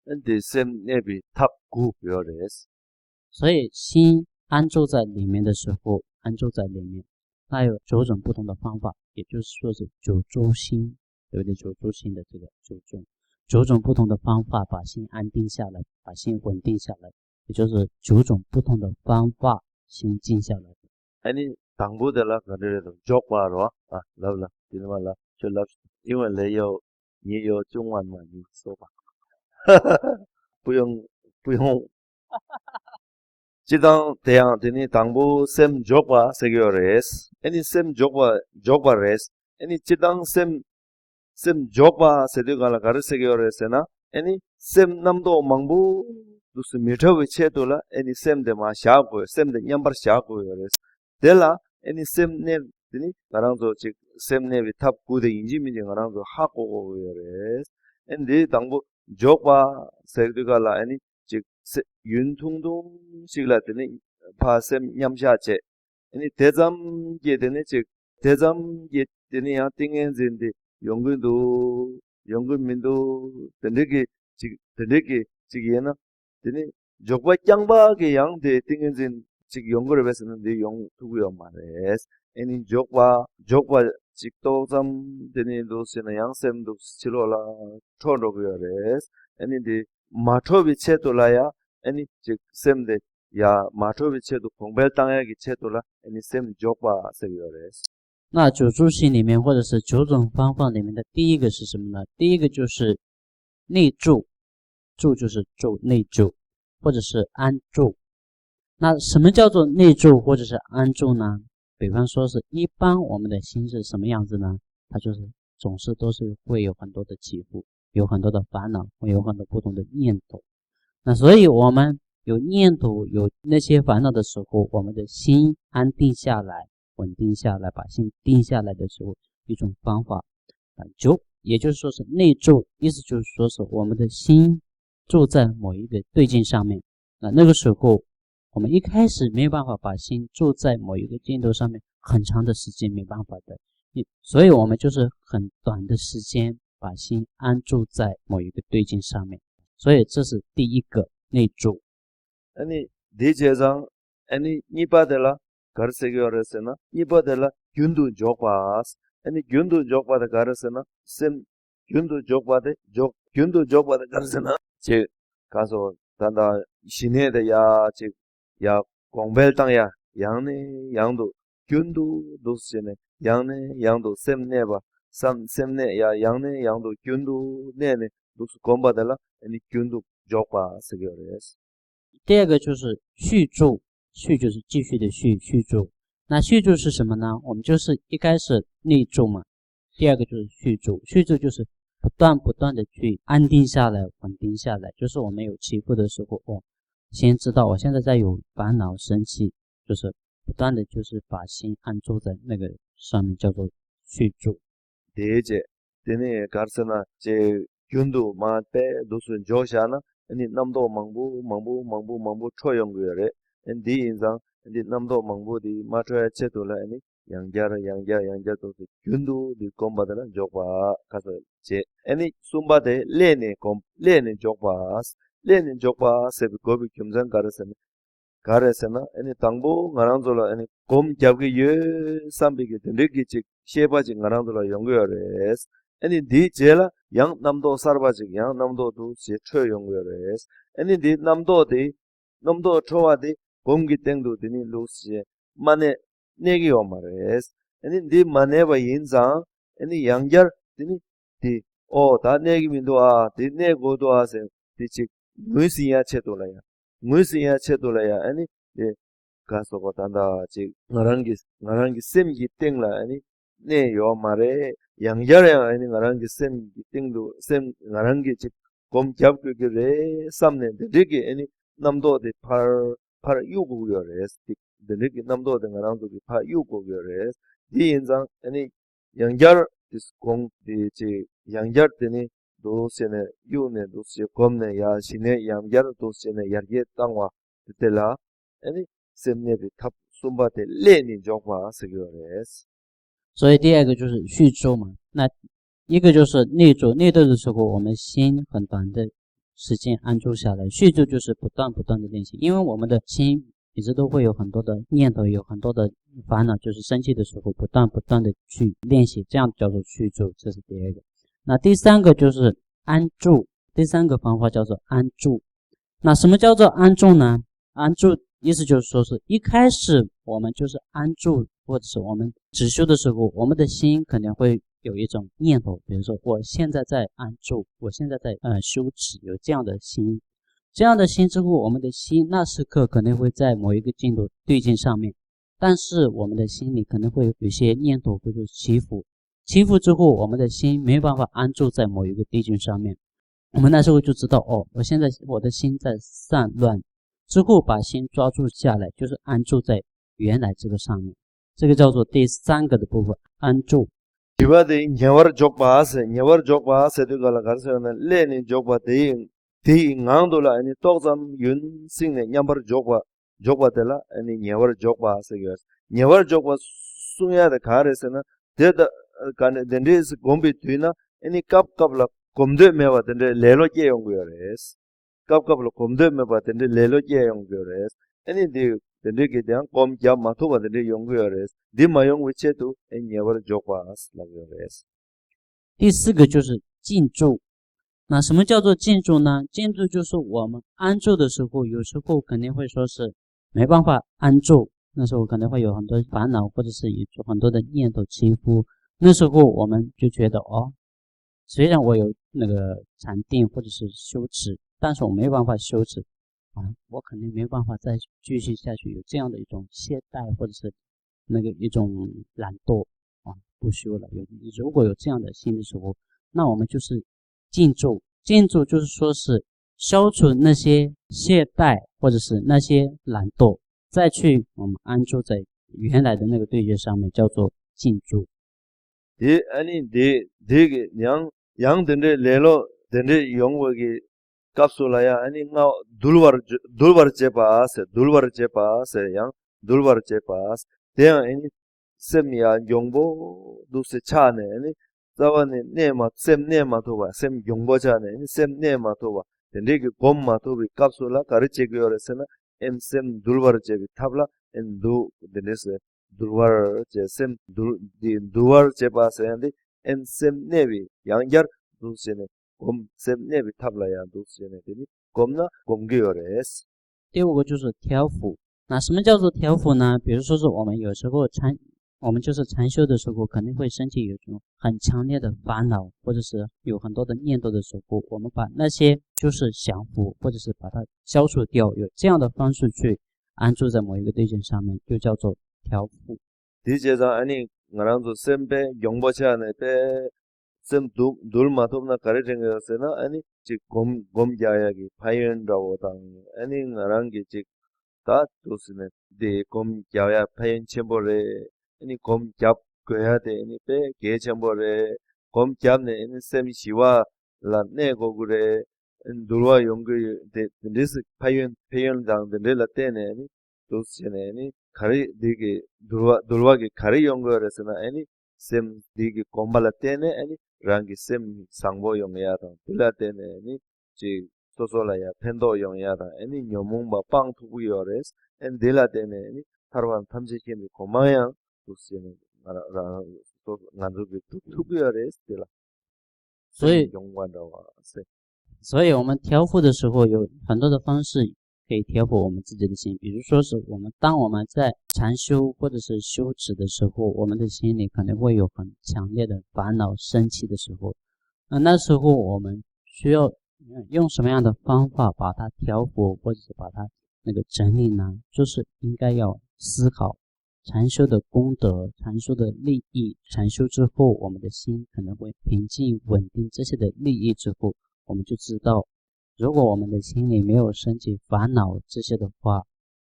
근데 셈 내비 탑구 요레스 所以心安住在里面的时候，安住在里面，那有9种不同的方法，也就是说是9住心，对不对？9住心的这个9种不同的方法把心安定下来，把心稳定下来，也就是9种不同的方法心静下来。 아니 당부들라 그래도 족바로 아 럽라 이놈라 저 럽因为没有你有中文嘛你说吧不用지당 대양 되니 당부 셈 족바 세교레스 아니 셈 족바레스 아니 지당 셈 족바 세디가라 가르세교레스나 아니 셈 남도 망부 두스 미터위 체도라 아니 셈 데마 샤고 셈 데 냠버 샤고레스 데라 아니 셈 네 되니 나랑도 즉 셈 네비 탑 구데 인지민지 나랑도 하고고레스 아니 당부 족바 세디가라 아니 즉 윤통동 시글라더니 파셈 냠샤체 아니 대잠게 되네 즉 대잠게 되네 야 띵엔진데 연근민도 되게 즉 얘나 되네 적바 짱바게 양데 띵엔진 즉 연구를 했었는데 용 두고요 말레스 아니 적바 직도잠 되네 도스나 양셈도 치로라 토로고요레스 아니 마토비 체돌라야 아니 즉 셈데 야 마토비 체도 공벨 땅야기 체돌라 아니 셈 족바 세요레스 那9住心里面或者是9种方法里面的第一个是什么呢？第一个就是内住，住就是住内住，或者是安住。那什么叫做内住或者是安住呢？比方说是一般我们的心是什么样子呢？它就是总是都是会有很多的起伏，有很多的烦恼，会有很多不同的念头。那所以我们有念头有那些烦恼的时候，我们的心安定下来，稳定下来，把心定下来的时候，一种方法也就是说是内住，意思就是说是我们的心住在某一个对境上面。那个时候我们一开始没有办法把心住在某一个镜头上面很长的时间，没办法的，所以我们就是很短的时间把心安住在某一个对境上面。所以这是第一个内住。 아니 대제장 아니 니바들라 가르세교레스나 니바들라 균두 족바스 아니 균두 족바다 가르세나 셈 균두 족바데 균두 족바다 가르세나 제 가서 단다 시내데 야 공벨 땅야 양네 양도 균두 도스네 양네 양도 셈네바 셈네 야 양네 양도 균두 네네 도스 공바들라 아니 균두 족바 세교레스 第二个就是续住，续就是继续的续住。那续住是什么呢？我们就是一开始内住嘛，第二个就是续住，续住就是不断的去安定下来，稳定下来。就是我们有起伏的时候，先知道我现在在有烦恼生气，就是不断的就是把心安住在那个上面，叫做续住。대제 되네 가르스나 제 균도 마테 도스 조샤나 아니 남도 망부 초용거래 디 인상 디 남도 망부디 마트에 체돌라 아니 양자도 균도 디 콤바다라 조바 가서 제 아니 숨바데 레네 조바 세비 고비 겸장 가르스나 아니 당보 가랑졸라 아니 곰 잡기 예 삼비게 되게 즉 셰바지 가랑졸라 연거래스 아니 디 제라 양 남도 살바지 양 남도도 제 최용거레스 아니 디 남도디 남도 초와디 공기 땡도 디니 루스제 만에 내기요 말레스 아니 디 만에바 인자 아니 양결 디니 디 다 내기 민도아 디 내고도 하세 디치 무시야 체도라야 무시야 체도라야 아니 디 가서고 단다 지 나랑기 셈기 땡라 아니 네요 말에 양자래 아니 나랑기 셈기 땡도 셈 나랑기 지 곰잡그게 삼네데 되게 아니 남도데 팔 유고요레스 되게 남도데 나랑도 팔 유고요레스 디인장 아니 양자 디지 양자 때니 도세네 유네 도세 곰네 야시네 양자 도세네 야게 땅와 때라 아니 셈네비 탑 숨바데 레니 조과 스교레스 所以第二个就是续咒嘛。那一个就是内咒，内咒的时候，我们心很短的时间安住下来；续咒就是不断的练习，因为我们的心一直都会有很多的念头，有很多的烦恼，就是生气的时候不断的去练习，这样叫做续咒，这是第二个。那第三个就是安住，第三个方法叫做安住。那什么叫做安住呢？安住意思就是说是一开始我们就是安住，或者是我们止修的时候，我们的心可能会有一种念头，比如说我现在在安住，我现在在修止，有这样的心。这样的心之后，我们的心那时刻可能会在某一个进度对境上面，但是我们的心里可能会有些念头或者起伏，起伏之后，我们的心没办法安住在某一个对境上面。我们那时候就知道我现在我的心在散乱，之后把心抓住下来，就是安住在原来这个上面，这个叫做第三个的部分，安住。이바데 녀월 족바세 되가라 가르서는 레니 족바데 디 낭돌라 아니 똑잠 윤싱네 냠버 족바데라 아니 녀월 족바세요 녀월 족바 숭야데 가르서는 데다 간데 덴데스 곰비 뒤나 아니 깝깝라 곰데 메와 덴데 레로 제용고요레스 깝깝라 곰데 메와 덴데 레로 제용고요레스 아니 디 덴데게 대한 곰자 마토바 덴데 용고요레스 디 마용 위체도 녀월 족바스 라고요레스 第四个就是静住。那什么叫做静住呢？静住就是我们安住的时候，有时候肯定会说是没办法安住，那时候可能会有很多烦恼，或者是有很多的念头起伏。那时候我们就觉得虽然我有那个禅定或者是修持，但是我没办法修持我肯定没办法再继续下去，有这样的一种懈怠或者是那个一种懒惰不修了。如果有这样的心的时候，那我们就是静住。静住就是说是消除那些懈怠或者是那些懒惰，再去我们安住在原来的那个对觉上面，叫做静住。아니 되게 양 덴데 레로 덴데 용거기 갑술라야 아니 나 둘바르 제바스 양 둘바르 제바스 대야 아니 셈이야 용보 두세 차네 아니 자바네 네마 셈 네마 도바 셈 용보자네 아니 셈 네마 도바 덴데기 곰마 도비 갑술라 가르체고요레스나 셈 둘바르 제비 탑라 엔두 덴데스 दुर्वर जैसे दुर्वर जेबासे अंदे 엔 सेम नेवी यांगर दूसरे ने कोम सेम नेवी tabla या दूसरे ने देनी कोमना कोमगियोरेस 第五个就是调伏。那什么叫做调伏呢？比如说是我们有时候我们就是禅修的时候，肯定会升起有一种很强烈的烦恼，或者是有很多的念头的时候，我们把那些就是降服，或者是把它消除掉，有这样的方式去安住在某一个对象上面，就叫做调伏。 디제자 아니 나랑도 셈베 용보차네 베 셈 둘마톱나 가르쟁여서나 아니 지 곰자야기 파이언라고다 아니 나랑기 지다 도스네 데 곰자야 파이언 쳔보레 아니 곰잡 거야 돼 아니 베 게쳔보레 곰잡네 아니 셈 시와 라네 고구레 둘와 용거 데 디스 파이언 장데 라테네 아니 도스네 아니 가리 되게 둘와게 가리 용거라서나 아니 셈 되게 곰발라테네 아니 랑기 셈 상보 용야다 빌라테네 아니 지 소소라야 펜도 용야다 아니 녀몽바 빵 투구요레스 엔 딜라테네 아니 타르완 탐지케미 고마야 도스네 나라 난두게 투구요레스 딜라 所以我们调伏的时候有很多的方式可以调伏我们自己的心，比如说是当我们在禅修或者是修持的时候，我们的心里可能会有很强烈的烦恼生气的时候，那时候我们需要用什么样的方法把它调伏或者是把它整理呢？就是应该要思考禅修的功德、禅修的利益，禅修之后我们的心可能会平静稳定，这些的利益之后，我们就知道如果我们的心里没有升起烦恼这些的话，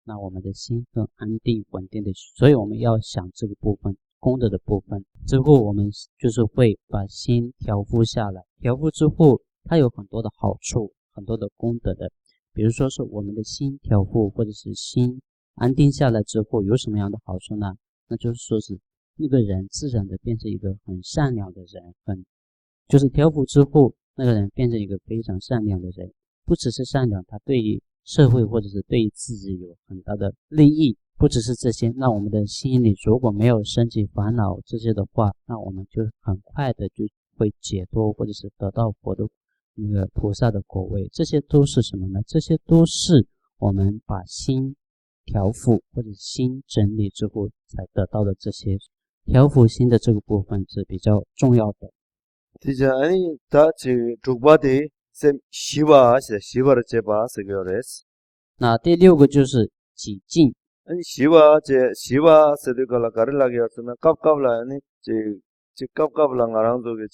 那我们的心更安定稳定的，所以我们要想这个部分功德的部分之后，我们就是会把心调伏下来，调伏之后它有很多的好处，很多的功德的，比如说是我们的心调伏或者是心安定下来之后有什么样的好处呢？那就是说是那个人自然的变成一个很善良的人，就是调伏之后那个人变成一个非常善良的人，不只是善良，他对于社会或者是对于自己有很大的利益，不只是这些。那我们的心里如果没有升起烦恼这些的话，那我们就很快的就会解脱，或者是得到佛的菩萨的果位。这些都是什么呢？这些都是我们把心调伏或者心整理之后才得到的，这些调伏心的这个部分是比较重要的。아니 다치 죽바디 셈 시바를 제바 세교레스. 那第六个就是己静。 아니 시바 세드가라 가르라기였으나 깝깝라 아니 제 깝깝랑 아랑도게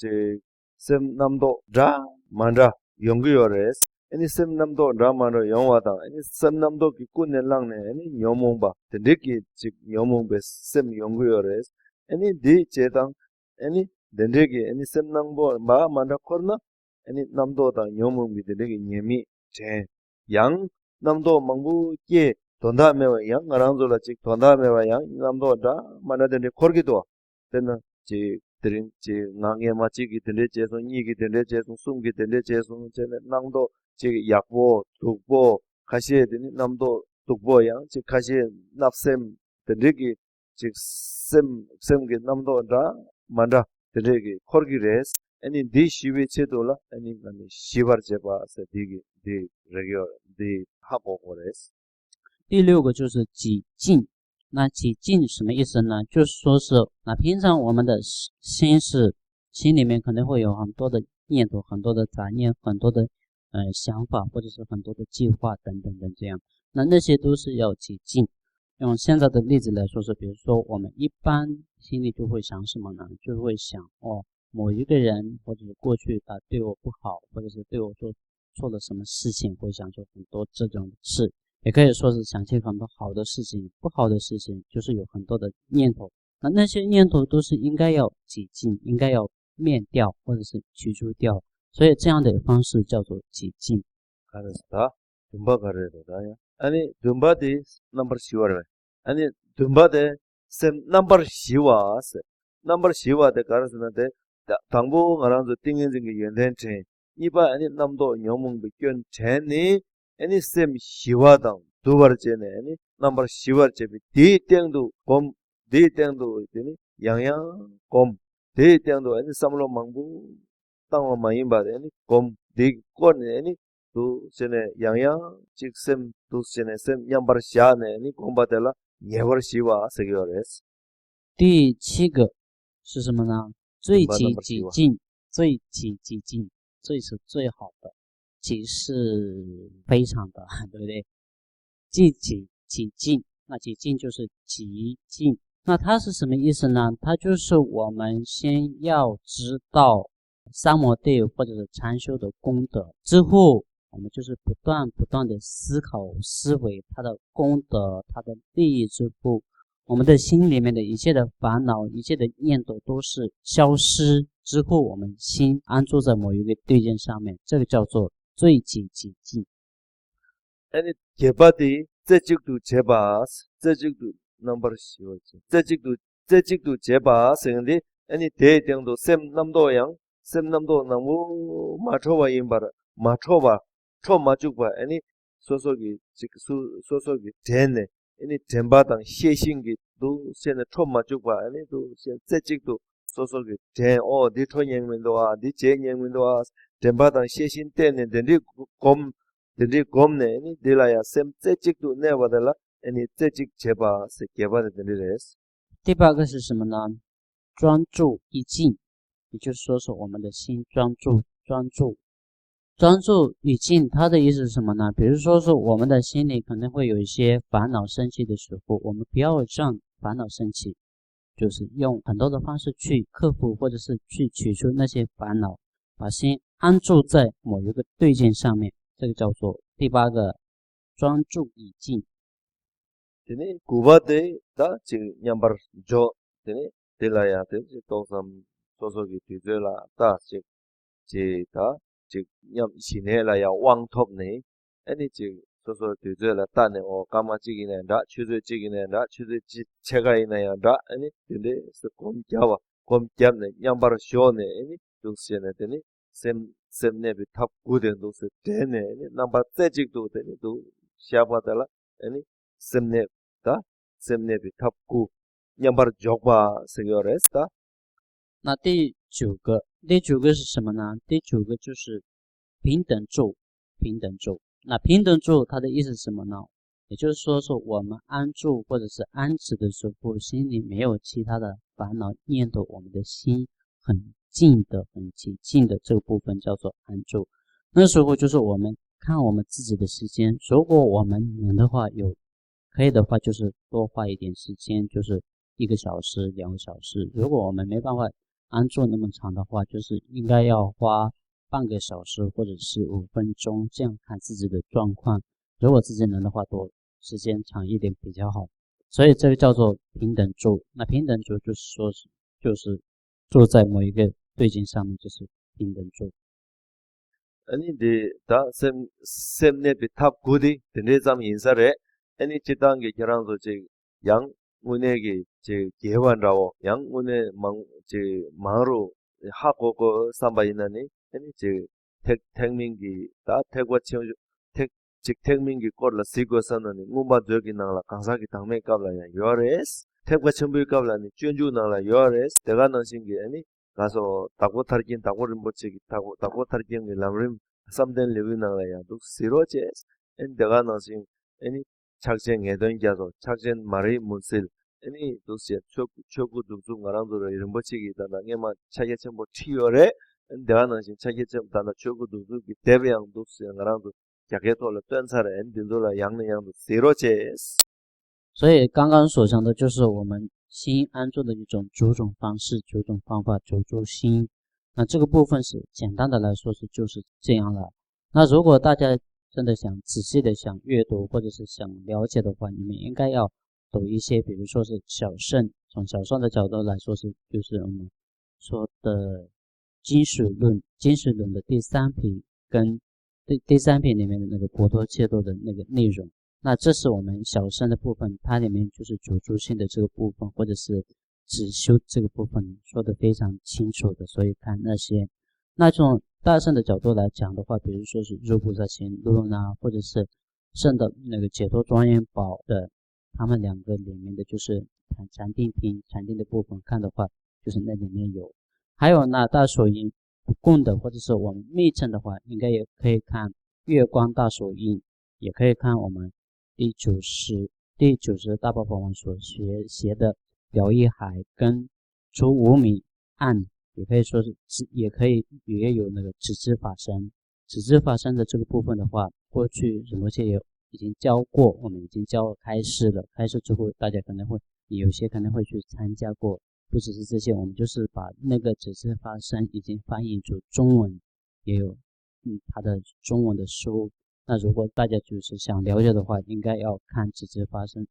셈 남도 라 만라 용기요레스. 아니 셈 남도 라 만라 용와다. 아니 셈 남도 기꾼nel랑네 아니 요몽바 데기 지 요몽베 셈 용기요레스. 아니 디 제당 아니 dendegi any sem nangbo ma manda korna any namdo da nyomung bi dendegi nyemi che yang namdo mangbu ye donda mewa yang ngarangzo la chik donda mewa yang namdo da manda dende korgido tena ji drin ji nangye ma chi gi dende che so ni gi dende che so sum gi dende che so che nangdo ji yakbo tukbo kashi deni namdo tukbo yang chi kashi napsem dendegi ji sem gi namdo da manda 데레게 코르기레스 아니 디 시베체도라 아니 시바르제바 세디기 디 레기오 디 하보고레스. 第六个就是己静。那己静什么意思呢？就是说是那平常我们的心里面可能会有很多的念头，很多的杂念，很多的想法，或者是很多的计划等等等这样，那些都是要己静。用现在的例子来说是，比如说我们一般心里就会想什么呢？就会想某一个人或者是过去他对我不好，或者是对我做错了什么事情，会想出很多这种事，也可以说是想起很多好的事情，不好的事情，就是有很多的念头。那些念头都是应该要己静，应该要灭掉或者是去除掉，所以这样的方式叫做己静。아니 dumba디 number 시와르 아니 dum바데 셈 number 시와스 number 시와데 가르스나데 당부 가랑도 띵인진게 연된체 이바 아니 남도 녀몽 비견 제니 아니 셈 시와당 두버제네 아니 number 시와제비 디땡도 곰 디땡도 있더니 양양 곰 디땡도 아니 삼로 망부 땅와 마임바데 아니 곰 디꼬네 아니 tu sene yang chik sem tu sene sem yambar sha ne ni kombatela yevar shiwa segures. 第七个是什么呢？最己己静，最己己静，最是最好的，己是非常的，对不对？即己己静，那己静就是极静，那它是什么意思呢？它就是我们先要知道三摩地或者是禅修的功德之后，我们就是不断的思考思维它的功德它的利益之后，我们的心里面的一切的烦恼一切的念头都是消失之后，我们心安住在某一个对境上面，这个叫做最己己静。 아니 개바디 제직도 제바스 제직도 넘버 시오지 제직도 제바스 근데 아니 대등도 셈 남도양 셈 남도 너무 마초바 임바라 마초바 초 마주바 아니 소소기 소소기 되네 아니 템바당 셰싱기 도 세네 초 마주바 아니 도 제직도 소소 그 대어 디토냥면도와 디제냥면도와 덴바당 시신 때는 덴디 곰네 니 딜라야 셈체직도 내버달라 아니 제직 제바 세게바데 덴디레스 第八个是什么呢？专注一静，也就是说是我们的心专注，专注语境，它的意思是什么呢？比如说是我们的心里可能会有一些烦恼升起的时候，我们不要让烦恼升起，就是用很多的方式去克服，或者是去取出那些烦恼，把心安住在某一个对境上面，这个叫做第八个专注语境。되네 구바데 다 지금 냠버 조 되네 딜라야 되지 또삼 소소기 뒤들라 다 지다 지냠 시내라야 왕톱네 아니 지 소소 뒤들라 따네 오 까마지기네 다 추즈지기네 다 추즈지 체가이네야 다 아니 근데 곰갸와 곰갸네 냠버 쇼네 아니 동시에네 되네 셈네비 탑 구den도 되네 넘버 제직도 되네 도 샤바달라 아니 셈네 셈네비 탑구 냠바르 조바 세요레스다 那第九个是什么呢？第九个就是平等住。那平等住它的意思是什么呢？也就是说是我们安住或者是安止的时候，心里没有其他的烦恼念头，我们的心很静的、很寂静的这个部分叫做安住。那时候就是我们看我们自己的时间，如果我们能的话，可以的话就是多花一点时间，就是1个小时、2个小时。如果我们没办法安住那么长的话，就是应该要花半个小时或者是5分钟，这样看自己的状况。如果自己能的话，多时间长一点比较好。所以这个叫做平等住。那平等住就是说就是住在某一个对境上面，就是平等住。 아니 데다 셈네비 탑구디 데네잠 인사레 아니 지당게 결혼도 양 문에게 개완라고 양 문에 마로 하고고 삼바이나니 아니 택민기 다 택와치오 택민기 꼴라 시고선은 무바 저기나라 강사기 당매 qab라야 요레스 택와치오 qab라니 쭌주나라 요레스 내가 넣으신게 아니 가서 다고 타르긴 다고를 못 치기 다고 타르긴 람림 something living 나라야 도 시로제스 엔 내가 넣으신 아니 착쟁에 던져서 착쟁 말이 문실 아니 도시에 초구 두두 가랑도로 이런 버치기 다나게만 차게체 뭐 튀어래 내가 넣으신 차게체 다나 초구 두두 대배양 도시에 가랑도 자게토를 던사래 엔딜도라 양능양도 시로제스 所以刚刚所讲的就是我们心安住的一种9种方式、9种方法、9住心。那这个部分是简单的来说就是这样了。那如果大家真的想仔细的想阅读或者是想了解的话，你们应该要读一些，比如说是小乘，从小乘的角度来说就是我们说的金属论的第3品跟第3品里面的那个婆陀切多的那个内容。那这是我们小乘的部分，它里面就是九住性的这个部分，或者是止修这个部分说的非常清楚的，所以看那些。那从大乘的角度来讲的话，比如说是入菩萨行论啊，或者是圣的那个解脱庄严宝的，他们2个里面的就是禅定品禅定的部分看的话，就是那里面有。还有那大手印不共的，或者是我们密乘的话，应该也可以看月光大手印，也可以看我们第90大宝法王所学的了义海跟出5米暗，也可以说是也有那个止知法身。止知法身的这个部分的话，过去仁波切也已经教过，我们已经教开示了。开示之后，大家可能会有些可能会去参加过，不只是这些，我们就是把那个止知法身已经翻译成中文，也有它的中文的书。那如果大家就是想了解的话，应该要看止知法身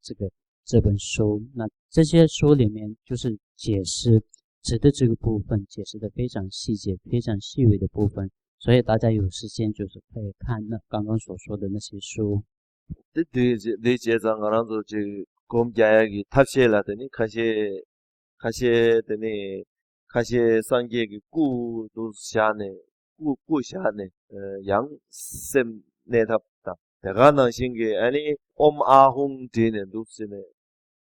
这本书。那这些书里面就是解释止的这个部分，解释的非常细节、非常细微的部分，所以大家有时间就是可以看那刚刚所说的那些书。네 제장 알아도 지 곰자야기 탑시엘라더니 가시더니 가시 상계기 꾸도 샤네 꾸샤네 양셈 내답다 내가 나신 게 아니 옴아홍 뒤네 누스네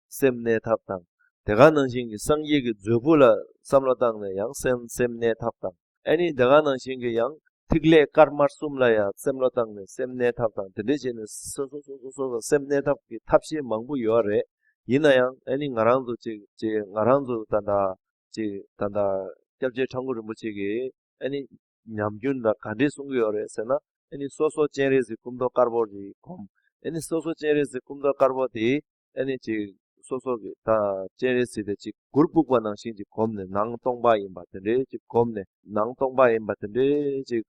셈 내답다 내가 능신기 성기기 주불라 삼라당네 양 셈네 탑당 아니 내가 능신기 양 틱레 카르마숨라야 셈라당네 셈네 탑당 드리지는 소소소소 셈네 탑기 탑시 망부 요래 이나양 아니 나랑도 제 나랑도 단다 겹제 청구를 묻히기 아니 냠균다 간디 숭요래 세나 아니 소소 제레스 꿈도 카르보지 콤 아니 소소 제레스 꿈도 카르보디 아니 지 소소 다 제레스데 지 그룹 관한 신지 콤네 낭동바임 바데 지 콤네 낭동바임 바데 지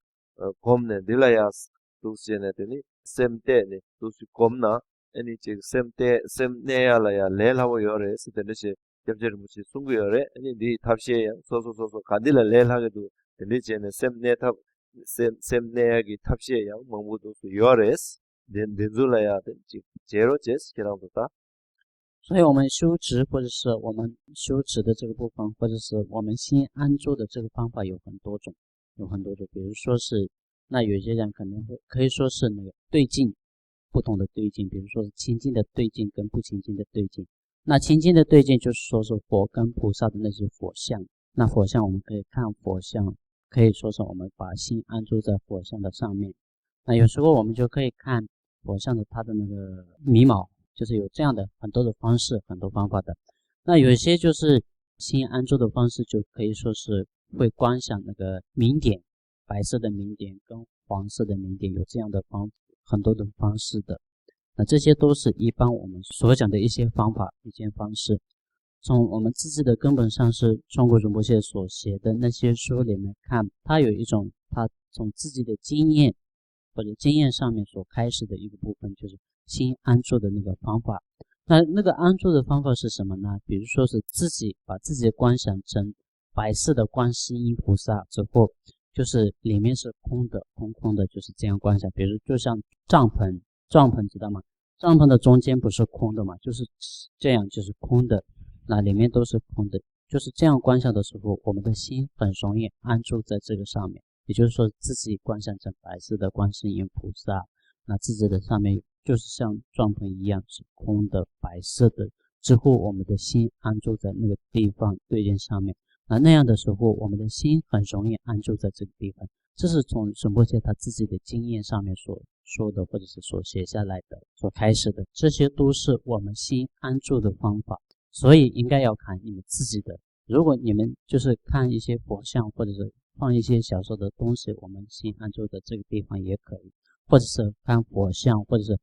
콤네 딜라야스 두시네 되니 셈테네 두시 콤나 아니 지 셈테 셈네야라야 레라고 요래 스데르시 겹제를 묻히 숭고요래 아니 니 탑시에 소소소소 간딜라 레라게도 되니제네 셈네탑 셈네야기 탑시에 양 멍부도 요레스 덴줄라야 지 제로 제스 기라부터 所以我们修持或者是我们修持的这个部分，或者是我们心安住的这个方法有很多种，比如说是，那有些人可能会可以说是那个对境，不同的对境，比如说是清净的对境跟不清净的对境。那清净的对境就是说是佛跟菩萨的那些佛像，那佛像我们可以看佛像，可以说是我们把心安住在佛像的上面。那有时候我们就可以看佛像的它的那个眉毛。就是有这样的很多的方式，很多方法的。那有一些就是心安住的方式，就可以说是会观想那个明点，白色的明点跟黄色的明点，有这样的很多的方式的。那这些都是一般我们所讲的一些方法、一些方式。从我们自己的根本上是中国仁波切所写的那些书里面看，它有一种他从自己的经验或者经验上面所开始的一个部分，就是心安住的那个方法。那个安住的方法是什么呢？比如说是自己把自己观想成白色的观世音菩萨之后，就是里面是空的，空的，就是这样观想。比如就像帐篷知道吗？帐篷的中间不是空的嘛，就是这样，就是空的，那里面都是空的。就是这样观想的时候，我们的心很容易安住在这个上面。也就是说自己观想成白色的观世音菩萨，那自己的上面就是像帐篷一样是空的白色的，之后我们的心安住在那个地方对境上面，那样的时候我们的心很容易安住在这个地方。这是从仁波切他自己的经验上面所说的，或者是所写下来的，所开始的，这些都是我们心安住的方法。所以应该要看你们自己的，如果你们就是看一些佛像或者是放一些小说的东西，我们心安住的这个地方也可以，或者是看佛像，或者是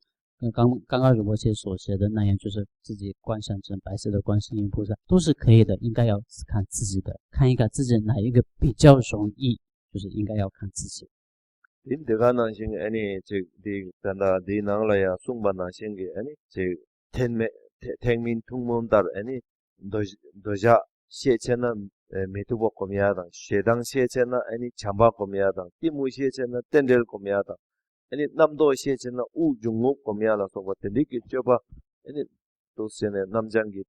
刚刚仁波切所写的那样，就是自己观想成白色的观世音菩萨，都是可以的。应该要看自己的，看一看自己哪一个比较容易，就是应该要看自己。내가 나신 아니 즉 단다 디낭라야 숭바 나신 게 아니 즉 택민 퉁문달 아니 도자 시체나 메투보 코미야다 쉐당 시체나 아니 참바 코미야다 티무 시체나 텐델 코미야다 아니 남도 시체나 우중무 코미야라서 버텔리기 쩌바 아니 도세네 남장기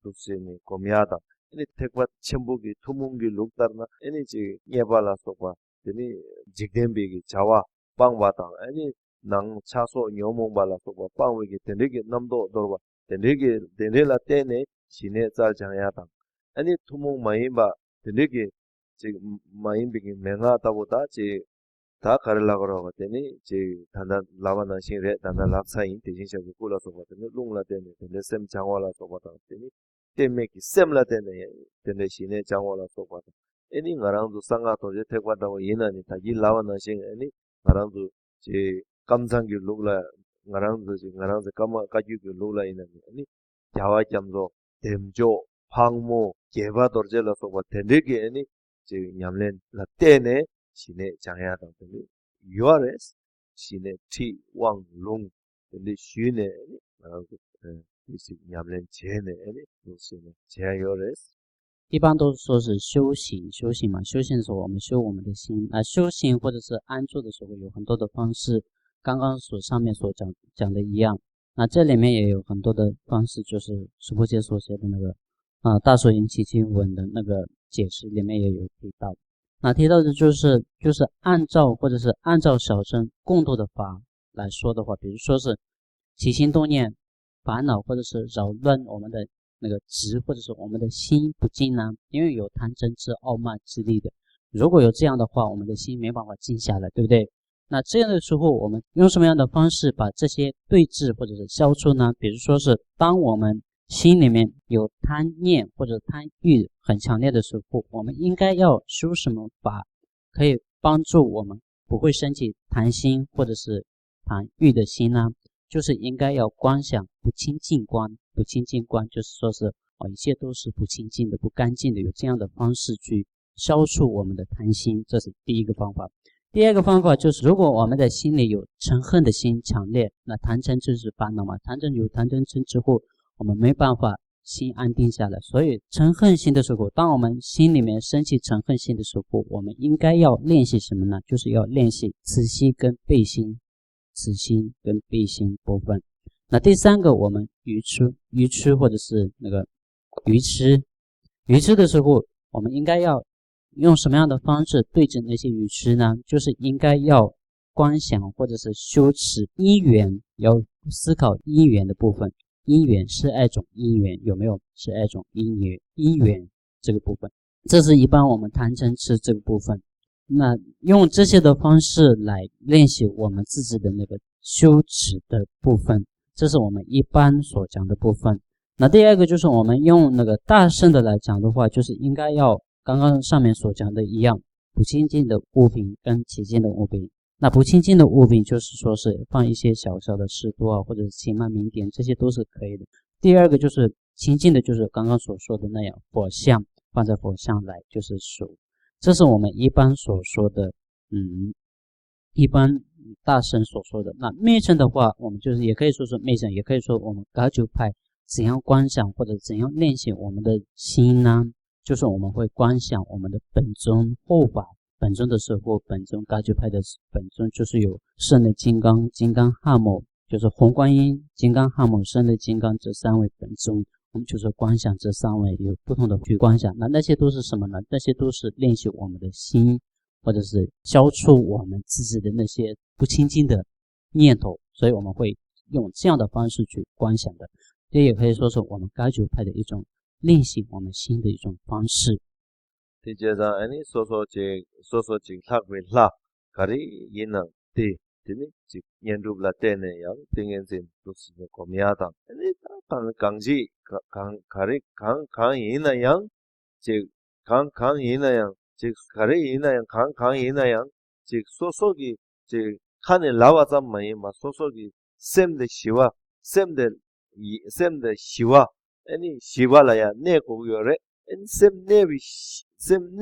도세네 코미야다 아니 택바 첨부기 투문기 룩다르나 아니 지 예발라서 봐 되니 직dem비기 자와 빵바다 아니 낭 차소 녀몽발라서 봐 빵위기 텐리기 남도 돌바 텐리기 텐레라 테네 시네 짤장야다 아니 투몽 마임바 텐리기 지금 마임비기 맹하다보다 지 다 가르라고 하더니 지 단단 라바나 신레 단단 락사인 대신셔고 꿀어서 거든요 롱라 때문에 텐레 셈 장와라서 거더니 때메기 셈라 때문에 텐레 시네 장와라서 거더 애니 나랑도 상가도 제택과다고 예나니 다기 라바나 신 애니 나랑도 지 감상기 룩라 나랑도 지 나랑도 까마 까지기 룩라 이나니 아니 자와 점도 댐조 황모 개바도르젤라서 텐레기 애니 지 냠렌 라테네 시네 장야다 되니 유아레스 시네 티 왕롱 근데 쉬네 나랑도 이 냠렌 제네 애니 도시네 제요레스一般都说是修行嘛，修行的时候我们修我们的心，修行或者是安住的时候有很多的方式，刚刚上面所讲的一样。那这里面也有很多的方式，就是仁波切所写的那个大所引起经文的那个解释里面也有提到。那提到的就是按照或者是按照小乘共同的法来说的话，比如说是起心动念、烦恼或者是扰乱我们的那个执或者是我们的心不静呢？因为有贪嗔痴傲慢之力的，如果有这样的话，我们的心没办法静下来，对不对？那这样的时候，我们用什么样的方式把这些对峙或者是消除呢？比如说是当我们心里面有贪念或者贪欲很强烈的时候，我们应该要修什么法可以帮助我们不会升起贪心或者是贪欲的心呢？就是应该要观想不清净观，不清净观就是说是一切都是不清净的、不干净的，有这样的方式去消除我们的贪心，这是第一个方法。第二个方法就是，如果我们的心里有嗔恨的心强烈，那贪嗔就是烦恼嘛。贪嗔有贪嗔痴之后，我们没办法心安定下来。所以嗔恨心的时候，当我们心里面升起嗔恨心的时候，我们应该要练习什么呢？就是要练习慈心跟悲心，慈心跟悲心部分。那第三个，我们愚痴或者是那个愚痴的时候，我们应该要用什么样的方式对治那些愚痴呢？就是应该要观想或者是修持因缘，要思考因缘的部分。因缘是爱种因缘，有没有是爱种因缘这个部分？这是一般我们贪嗔痴这个部分。那用这些的方式来练习我们自己的那个修持的部分，这是我们一般所讲的部分。那第二个就是我们用那个大乘的来讲的话，就是应该要刚刚上面所讲的一样，不清净的物品跟清净的物品。那不清净的物品就是说是放一些小小的石头啊，或者是清曼名典，这些都是可以的。第二个就是清净的，就是刚刚所说的那样，佛像放在佛像来就是数。这是我们一般所说的一般大乘所说的。那密乘的话，我们就是也可以说是密乘，也可以说我们噶举派怎样观想或者怎样练习我们的心呢？就是我们会观想我们的本尊护法。本尊的时候，本尊噶举派的本尊就是有圣的金刚、金刚蛤蟆，就是红观音、金刚蛤蟆、圣的金刚这三位本尊。我们就是观想这三位，有不同的去观想。那些都是什么呢？那些都是练习我们的心，或者是消除我们自己的那些不清净的念头，所以我们会用这样的方式去观想的。这也可以说是我们噶举派的一种练习我们心的一种方式。第节上安尼说说警察为啦，卡里因能对，对呢，就年度不对呢，样定眼睛都是那个米亚当，安尼刚起卡里刚因那样，就刚因那样，就卡里因那样刚因那样，就说说的就看你老话怎么嘛，说说的 same 的习惯 ，same 的习惯，安尼习惯了呀，那个有嘞。same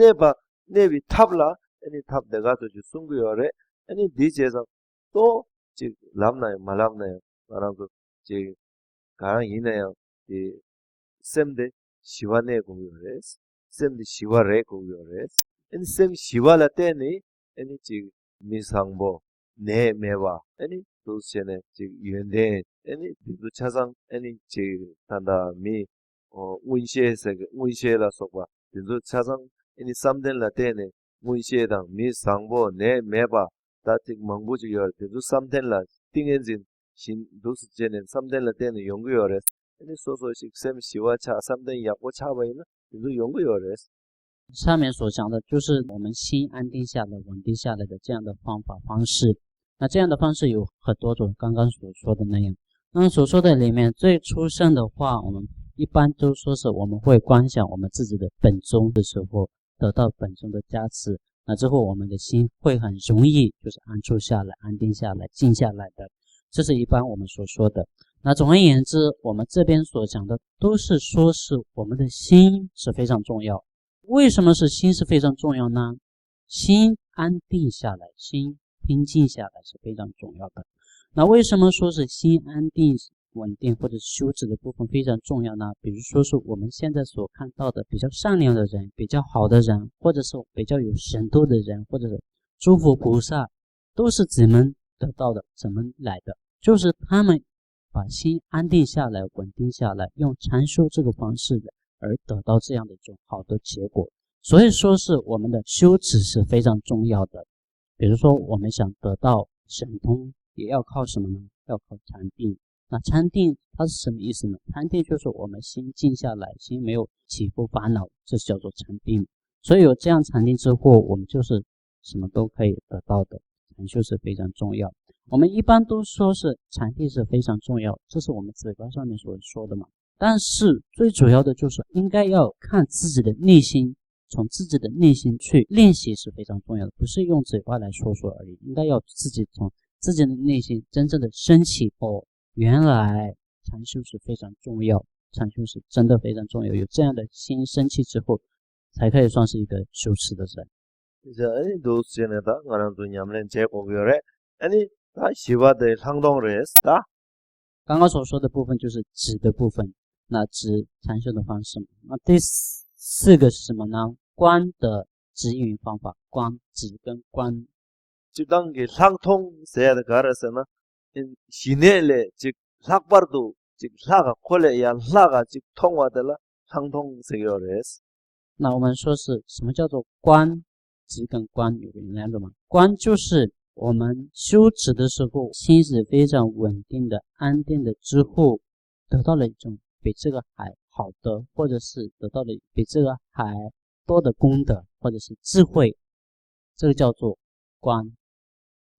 nevi tabla any tab daga to sungu yore any dj to ji lamna malamna marang to ji garang ina ya ji same de shivane go yore same de shivare go yore any same shivala te ni any ji misangbo ne mewa any to sene ji yende any du chasang any ji tanda mi 운시에라 속과 진주 차상 이니 삼델라 때네 운시에당 미 상보 내 매바 다틱 망부지여 진주 삼델라 띵엔진 신 도스제네 삼델라 때네 연구여레 이니 소소식 셈 시와 차 삼델 약고 차바이나 진주 연구여레 上面所讲的就是我们心安定下来、稳定下来的这样的方式。那这样的方式有很多种，刚刚所说的那样。那所说的里面最出圣的话，我们一般都说是我们会观想我们自己的本宗的时候，得到本宗的加持，那之后我们的心会很容易就是安住下来、安定下来、静下来的。这是一般我们所说的。那总而言之，我们这边所讲的都是说是我们的心是非常重要。为什么是心是非常重要呢？心安定下来，心平静下来是非常重要的。那为什么说是心安定稳定或者修持的部分非常重要呢？比如说是我们现在所看到的比较善良的人、比较好的人，或者是比较有神度的人，或者是诸佛菩萨，都是怎么得到的？怎么来的？就是他们把心安定下来、稳定下来，用禅修这个方式的，而得到这样的一种好的结果。所以说是我们的修持是非常重要的。比如说我们想得到神通，也要靠什么呢？要靠禅定。那禅定它是什么意思呢？禅定就是我们心静下来，心没有起伏烦恼，这叫做禅定。所以有这样禅定之后，我们就是什么都可以得到的。禅修是非常重要。我们一般都说是禅定是非常重要，这是我们嘴巴上面所说的嘛。但是最主要的就是应该要看自己的内心，从自己的内心去练习是非常重要的，不是用嘴巴来说说而已，应该要自己从自己的内心真正的升起。原来禅修是非常重要，禅修是真的非常重要，有这样的心升起之后，才可以算是一个修持的人。아니 도스제네다 나랑도 냠len 제고요래 아니 다 시바데 상동레스다 刚刚所说的部分就是止的部分，那止禅修的方式。那第四个是什么呢？观的指引方法，观止跟观。지당게 상통세야 가라서나 시내레 즉 삭바르도 즉 사가 콜레야 사가 즉 통화들라 상통세요레스 那我们说是什么叫做观？止跟观有两个嘛？观就是我们修止的时候，心是非常稳定的、安定的之后，得到了一种比这个还好的，或者是得到了比这个还多的功德，或者是智慧，这个叫做观。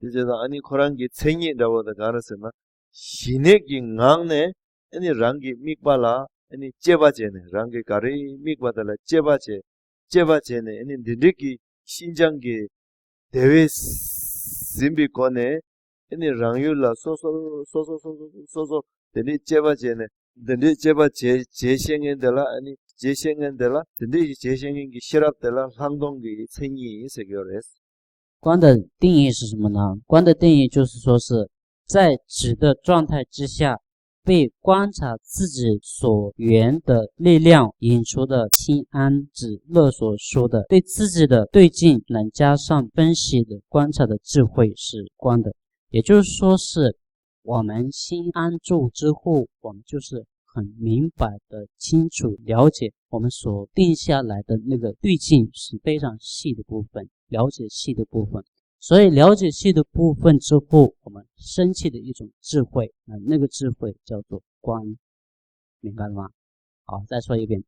이제는 아니 코란기 생이라고 가르스나 신에기 낭네 아니 랑기 믹발라 아니 제바제네 랑기 가리 믹바달라 제바제네 아니 니르기 신장기 대회 심비코네 아니 랑율라 소소 데니 제바제네 데니 제바 제생엔들라 아니 제생엔들라 데니 제생엔기 시랍들라 상동기 생이 세교레스 观的定义是什么呢？观的定义就是说是在止的状态之下，被观察自己所缘的力量引出的心安止乐所说的对自己的对境能加上分析的观察的智慧是观的。也就是说是我们心安住之后，我们就是很明白的清楚了解我们所定下来的那个对境是非常细的部分，了解细的部分。所以了解细的部分之后，我们升起的一种智慧，那个智慧叫做观，明白了吗？好，再说一遍。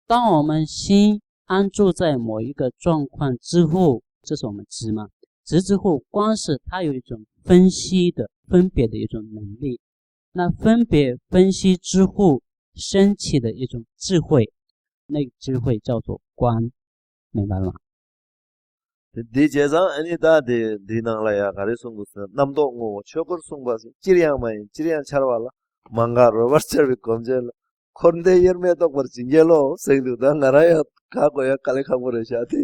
当我们心安住在某一个状况之后，这是我们知嘛？知之后，观是它有一种分析的、分别的一种能力。那分别分析之后升起的一种智慧，那个智慧叫做观，明白了吗？ 디제자 아니다 디낭라야 가리송구스 남동고 초거 송바시 지리야마이 지리야 차라발라 망가 로버처비 검젤 콘데 여메도 버징겔로 생두다 나라야 가고야 칼레카모르샤티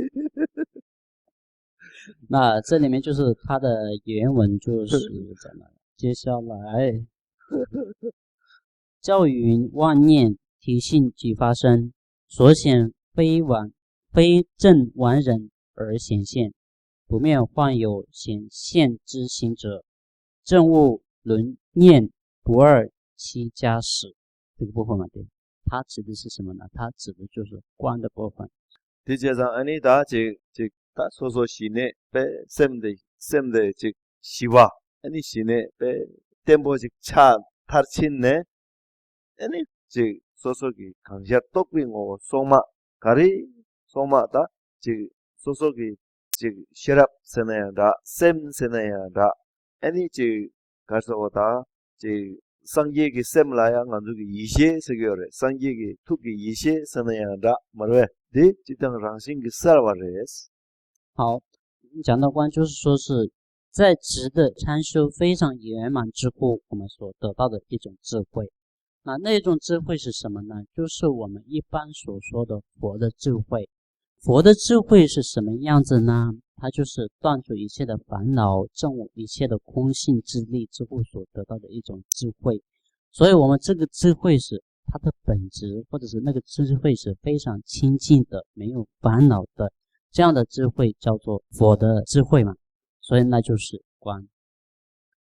那这里面就是它的原文就是怎么？接下来教云妄念体性即发生，所显非正完人而显现，不灭幻有显现之行者，正悟轮念不二七加使。这个部分嘛，对，它指的是什么呢？它指的就是观的部分。 디제자 아니다 다 소소 시네 베 셈데 즉 시와 아니 시네 베 템보직 차 타친네 아니 즉 소소기 강샤 똑빙오 소마 가리 소마다 즉 소소기 즉 시랍 세나야다 셈 세나야다 아니 즉 가서다 즉 상예기 셈라야 간주기 이시에 세교래 상예기 투기 이시에 세나야다 말왜 네 지당 랑싱기 살와레스 好，讲到观，就是说是在直的参修非常圆满之后，我们所得到的一种智慧。那种智慧是什么呢？就是我们一般所说的佛的智慧。佛的智慧是什么样子呢？它就是断除一切的烦恼，证悟一切的空性之力之后所得到的一种智慧。所以我们这个智慧是它的本质，或者是那个智慧是非常清净的，没有烦恼的。 这样的智慧叫做佛的智慧嘛，所以那就是观。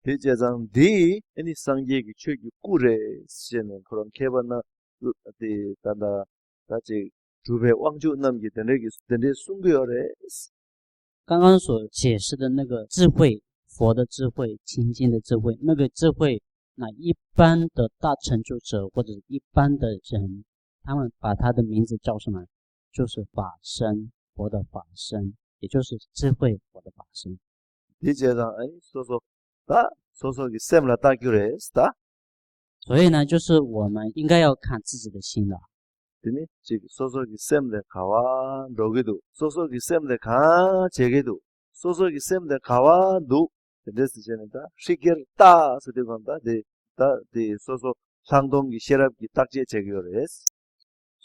대제장 디 아니 상예기 최기 꾸레 시는 그런 개발나 디 단다 다지 주배 왕주 남기 되네기 되네 숨겨래 刚刚所解释的那个智慧，佛的智慧、清净的智慧，那个智慧那一般的大成就者或者一般的人，他们把他的名字叫什么？就是法身，佛的法身，也就是智慧佛的法身。이 제상 아니 소소기 셈라 따기레스다 所以呢，就是我们应该要看自己的心的。 드니 지 소소기 셈데 가와 로기도 소소기 셈데 가 제게도 소소기 셈데 가와 누 데스제는다 시결다 스데건다 데 소소 상동기 시랍기 딱제 제기요레스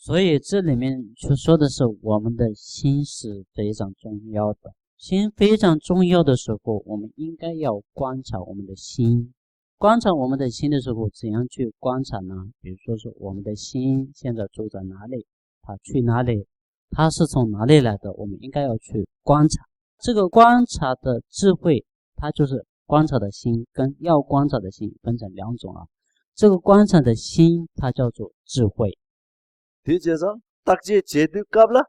所以这里面就说的是我们的心是非常重要的。心非常重要的时候，我们应该要观察我们的心。观察我们的心的时候，怎样去观察呢？比如说是我们的心现在住在哪里，它去哪里，它是从哪里来的，我们应该要去观察。这个观察的智慧，它就是观察的心跟要观察的心分成两种啊。这个观察的心，它叫做智慧。 디제상 딱제 제드 까블라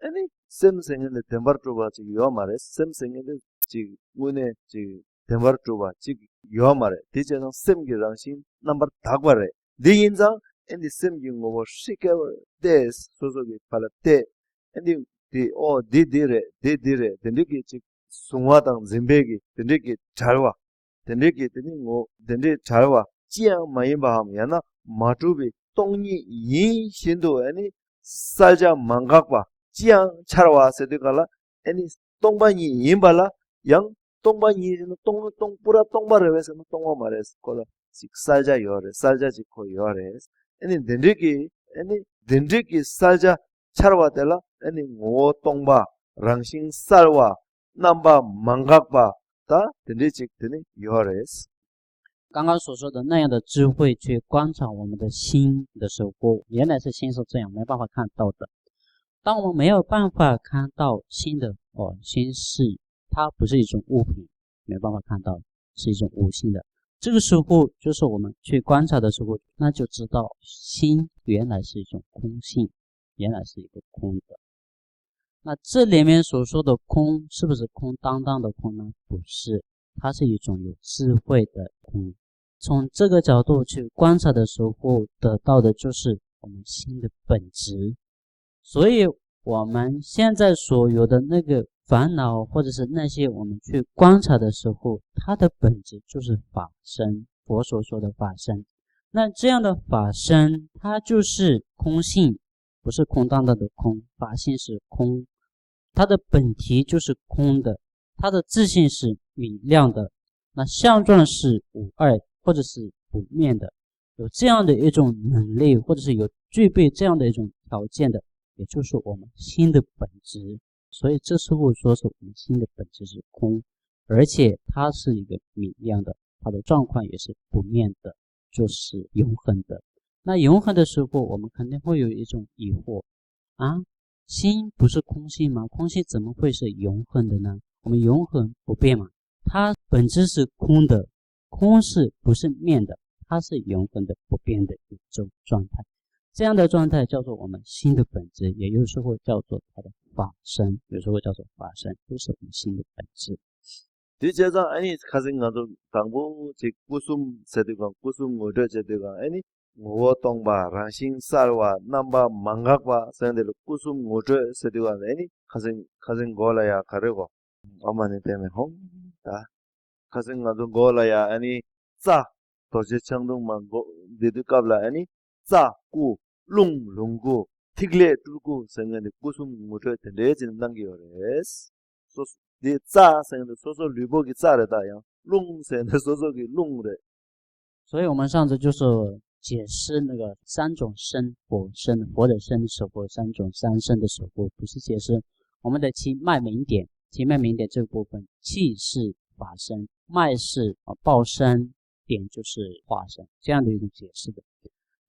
아니 셈생인데 덴바르토바 지 요마레 셈생인데 지 운에 지 덴바르토바 지 요마레 디제상 셈기랑신 넘버 다과레 디인장 엔디 셈긴 거 시케버 데스 소소기 팔라테 엔디 디레 덴디기 지 숭화당 짐베기 덴디기 잘와 덴디기 덴디 뭐 덴디 잘와 지양 많이 봐하면나 마투비 똥이 이 신도 아니 살자 망각바 지양 차라와 세드갈라 아니 똥반이 임발라 양 똥반이는 똥 뿌라 똥바를 해서 똥마 말했어 거라 살자 요래 살자 짓고 요래 아니 덴드기 살자 차라와 될라 아니 뭐 똥바 랑싱 살와 남바 망각바 다 덴드직 드니 요래 刚刚所说的那样的智慧去观察我们的心的时候，原来是心是这样，没办法看到的。当我们没有办法看到心的心是它不是一种物品，没办法看到，是一种无性的。这个时候就是我们去观察的时候，那就知道心原来是一种空性，原来是一个空的。那这里面所说的空，是不是空荡荡的空呢？不是，它是一种有智慧的空。从这个角度去观察的时候，得到的就是我们心的本质。所以我们现在所有的那个烦恼，或者是那些我们去观察的时候，它的本质就是法身，佛所说的法身。那这样的法身，它就是空性，不是空荡荡的空，法性是空，它的本体就是空的，它的自性是明亮的，那相状是无二或者是不灭的，有这样的一种能力，或者是有具备这样的一种条件的，也就是我们心的本质。所以这时候说是我们心的本质是空，而且它是一个明亮的，它的状况也是不灭的，就是永恒的。那永恒的时候，我们肯定会有一种疑惑啊，心不是空性吗？空性怎么会是永恒的呢？我们永恒不变嘛，它本质是空的，空是不是灭的？它是永恒的不变的一种状态。这样的状态叫做我们心的本质，也有时候叫做它的法身，有时候叫做法身，都是我们心的本质。 디제상 아니 가생가도 당부 지 꾸숨 세드가 꾸숨 모드 제드가 아니 뭐 똥바 랑싱 살와 남바 망각바 선데로 꾸숨 모드 세드가 아니 가생 골라야 가르고 어머니 때문에 홍다 가생가도 골라야 아니 자 도제 창동만 고 디드갑라 아니 자꾸 룽룽고 티글레 뚫고 생각에 꾸숨 모드 데레진 단계요레스 소스 디 자 생的소소吕波给炸的大样弄生的소소给弄的。所以我们上次就是解释那个三种身，佛身，佛的身的时候，三种三身的时候，不是解释我们的气脉明点，气脉明点这个部分，气是法身，脉是报身，点就是化身，这样的一种解释的。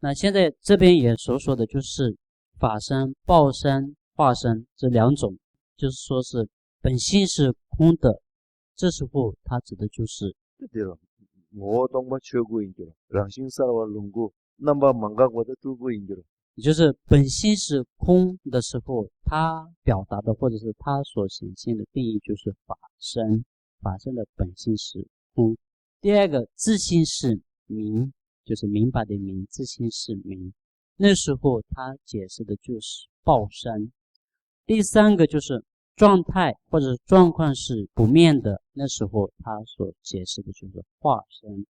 那现在这边也所说的就是法身、报身、化身这两种，就是说是本性是空的，这时候它指的就是对了，我当把缺过一个，让心杀了龙骨，那么芒嘎我的猪过一个。也就是本性是空的时候，它表达的或者是它所显现的定义就是法身，法身的本性是空。第二个自性是明，就是明白的明，自性是明。那时候他解释的就是报身。第三个就是状态或者状况是不灭的，那时候他所解释的就是化身。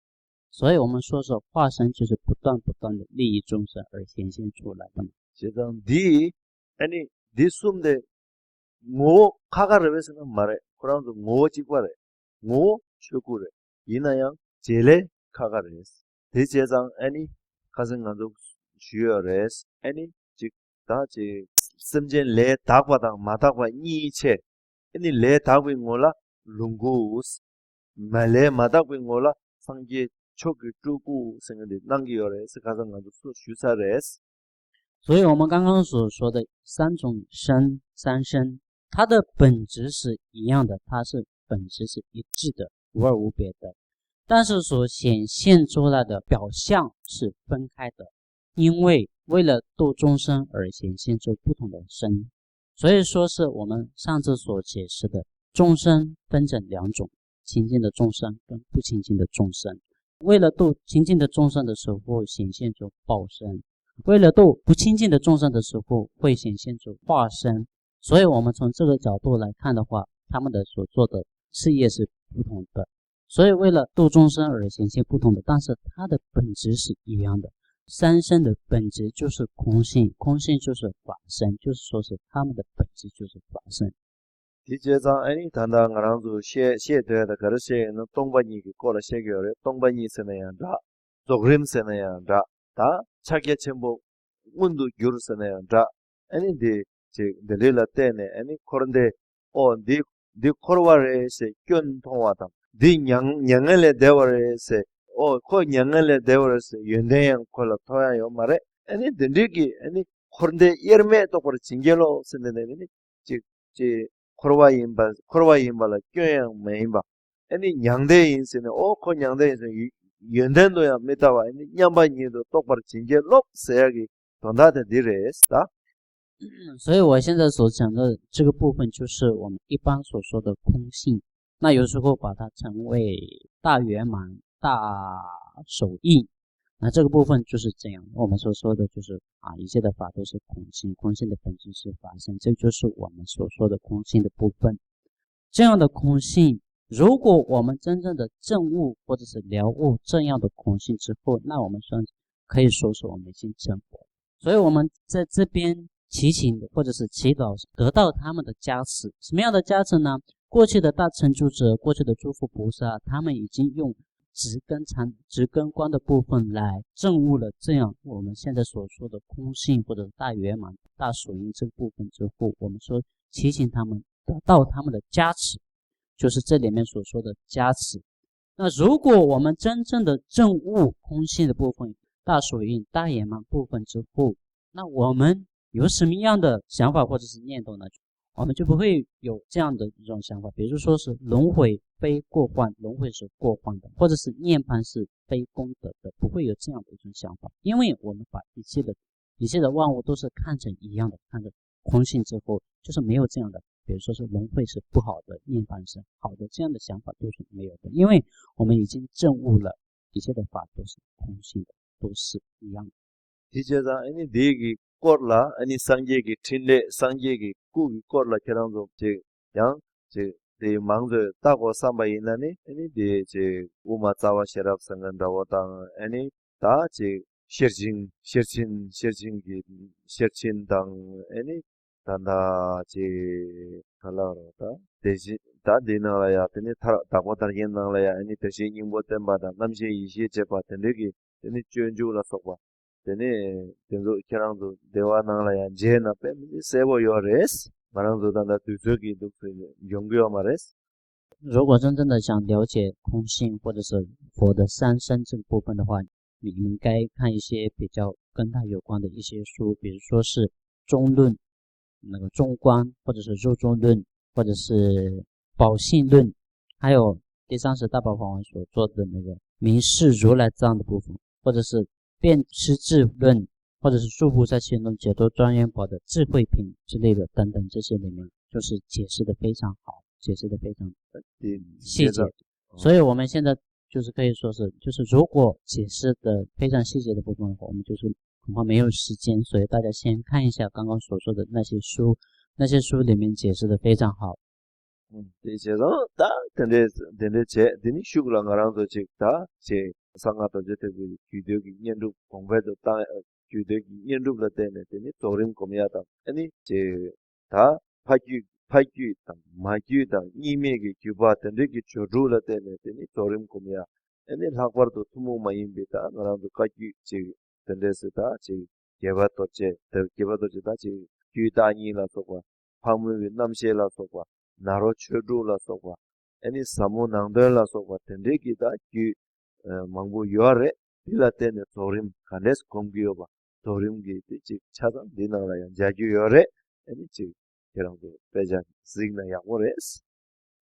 所以我们说是化身就是不断的利益众生而显现出来的嘛。지금 디 아니 디숨데 뭐 카가르베스는 말해 그런도 뭐 지과래 뭐 쇼구래 이나양 제레 카가르스 대제장 아니 가슴간도 쉬어레스 아니 즉다지 심젠 레 다과당 마다과 이체 아니 레 다과 몰라 룽구스 말레 마다과 몰라 상기 초기 주구 생각이 남기요레스 가슴간도 쉬사레스 所以我们刚刚所说的三种身三身，它的本质是一样的，它是本质是一致的，无二无别的，但是所显现出来的表象是分开的，因为为了度众生而显现出不同的身。所以说是我们上次所解释的众生分成两种，清净的众生跟不清净的众生。为了度清净的众生的时候显现出报身，为了度不清净的众生的时候会显现出化身。所以我们从这个角度来看的话，他们的所做的事业是不同的，所以为了度众生而显现不同的，但是它的本质是一样的。三身的本质就是空性，空性就是法身，就是说是他们的本质就是法身。디제장 아니 단다 ngaranzu shedeya da garse no tongbani ki kola shegyo tongbani senayanda zogrim senayanda da chagye chembo mundu gyur senayanda 아니 제 delila tene 아니 koronde di korware se kyon 통화다 di nyangale deware se ko nyangale deware se yendeyang kola toya yo mare 아니 dindigi 아니 koronde yerme to por chingelo senene 제 코로와 임발라 교양 메임바 아니 냥대 인생에 코 냥대 인생 연된도야 메타와 아니 냥바니도 똑바로 진게로 세야기 돈다데 디레스다 所以我现在所讲的这个部分就是我们一般所说的空性，那有时候把它称为大圆满、大手印，那这个部分就是这样，我们所说的就是一切的法都是空性，空性的本质是法身，这就是我们所说的空性的部分。这样的空性，如果我们真正的证悟或者是了悟这样的空性之后，那我们可以说是我们已经证佛。所以我们在这边祈请或者是祈祷得到他们的加持。什么样的加持呢？过去的大成就者，过去的诸佛菩萨，他们已经用直根观的部分来证悟了这样我们现在所说的空性或者大圆满、大手印这个部分之后，我们说祈请他们得到他们的加持，就是这里面所说的加持。那如果我们真正的证悟空性的部分、大手印、大圆满部分之后，那我们有什么样的想法或者是念头呢？我们就不会有这样的一种想法，比如说是轮回非过患，轮回是过患的，或者是涅槃是非功德的，不会有这样的一种想法，因为我们把一切的万物都是看成一样的，看着空性之后，就是没有这样的，比如说是轮回是不好的，涅槃是好的，这样的想法都是没有的，因为我们已经证悟了一切的法都是空性的，都是一样的。디제장 아니 디기 꼴라 아니 상제기 틴레 상제기 꾸기 꼴라 계란도 제 망저 따고 삼바이나니 아니 제 우마자와 셰랍 상간다와당 아니 다제 셔진기 셔친당 아니 단다 제 칼라로다 대지 다 디나라야 되니 다고다 옛날라야 아니 대시 임보템바다 남시 이시 제바 된데기 되니 쭌주라 속바 되니 된도 계란도 대화나라야 제나 빼미 세보 요레스 말랑도 단다 두저기 독스 용교 말레스 如果真正的想了解空性或者是佛的三身这个部分的话，你们该看一些比较跟它有关的一些书，比如说是中论、那个中观，或者是入中论，或者是宝性论，还有第30大宝法王所做的那个明示如来藏的部分，或者是辩识智论，或者是诸菩萨行论、解脱庄严宝的智慧品之类的等等，这些里面就是解释的非常好，解释的非常细节。所以我们现在就是可以说是，就是如果解释的非常细节的部分的话，我们就是恐怕没有时间，所以大家先看一下刚刚所说的那些书，那些书里面解释的非常好。이제도 다 근데 제 드니 슈글랑 가랑도 직다 제 상가도 제대로 규격이 년도 공부도 다 규격이 년도로 되네 되니 도림 고미야다 아니 제다 파규다 마규다 이메기 규바던데 기 조루라 되네 되니 도림 고미야 아니 학벌도 투모 마임비다 나라도 까기 제 된데스다 제 개바도 제 개바도 제 규다니라서 봐 파무비 남셰라서 나로 추두라 소과 애니 사모 낭들라 소과 텐데기다 기 망부 요아레 딜라테네 도림 칸데스 공기오바 도림기 지 차다 디나라야 자주 요아레 애니 지 이런도 배자 시그나 야고레스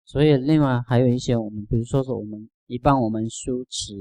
所以另外还有一些我们比如说是我们一般我们修持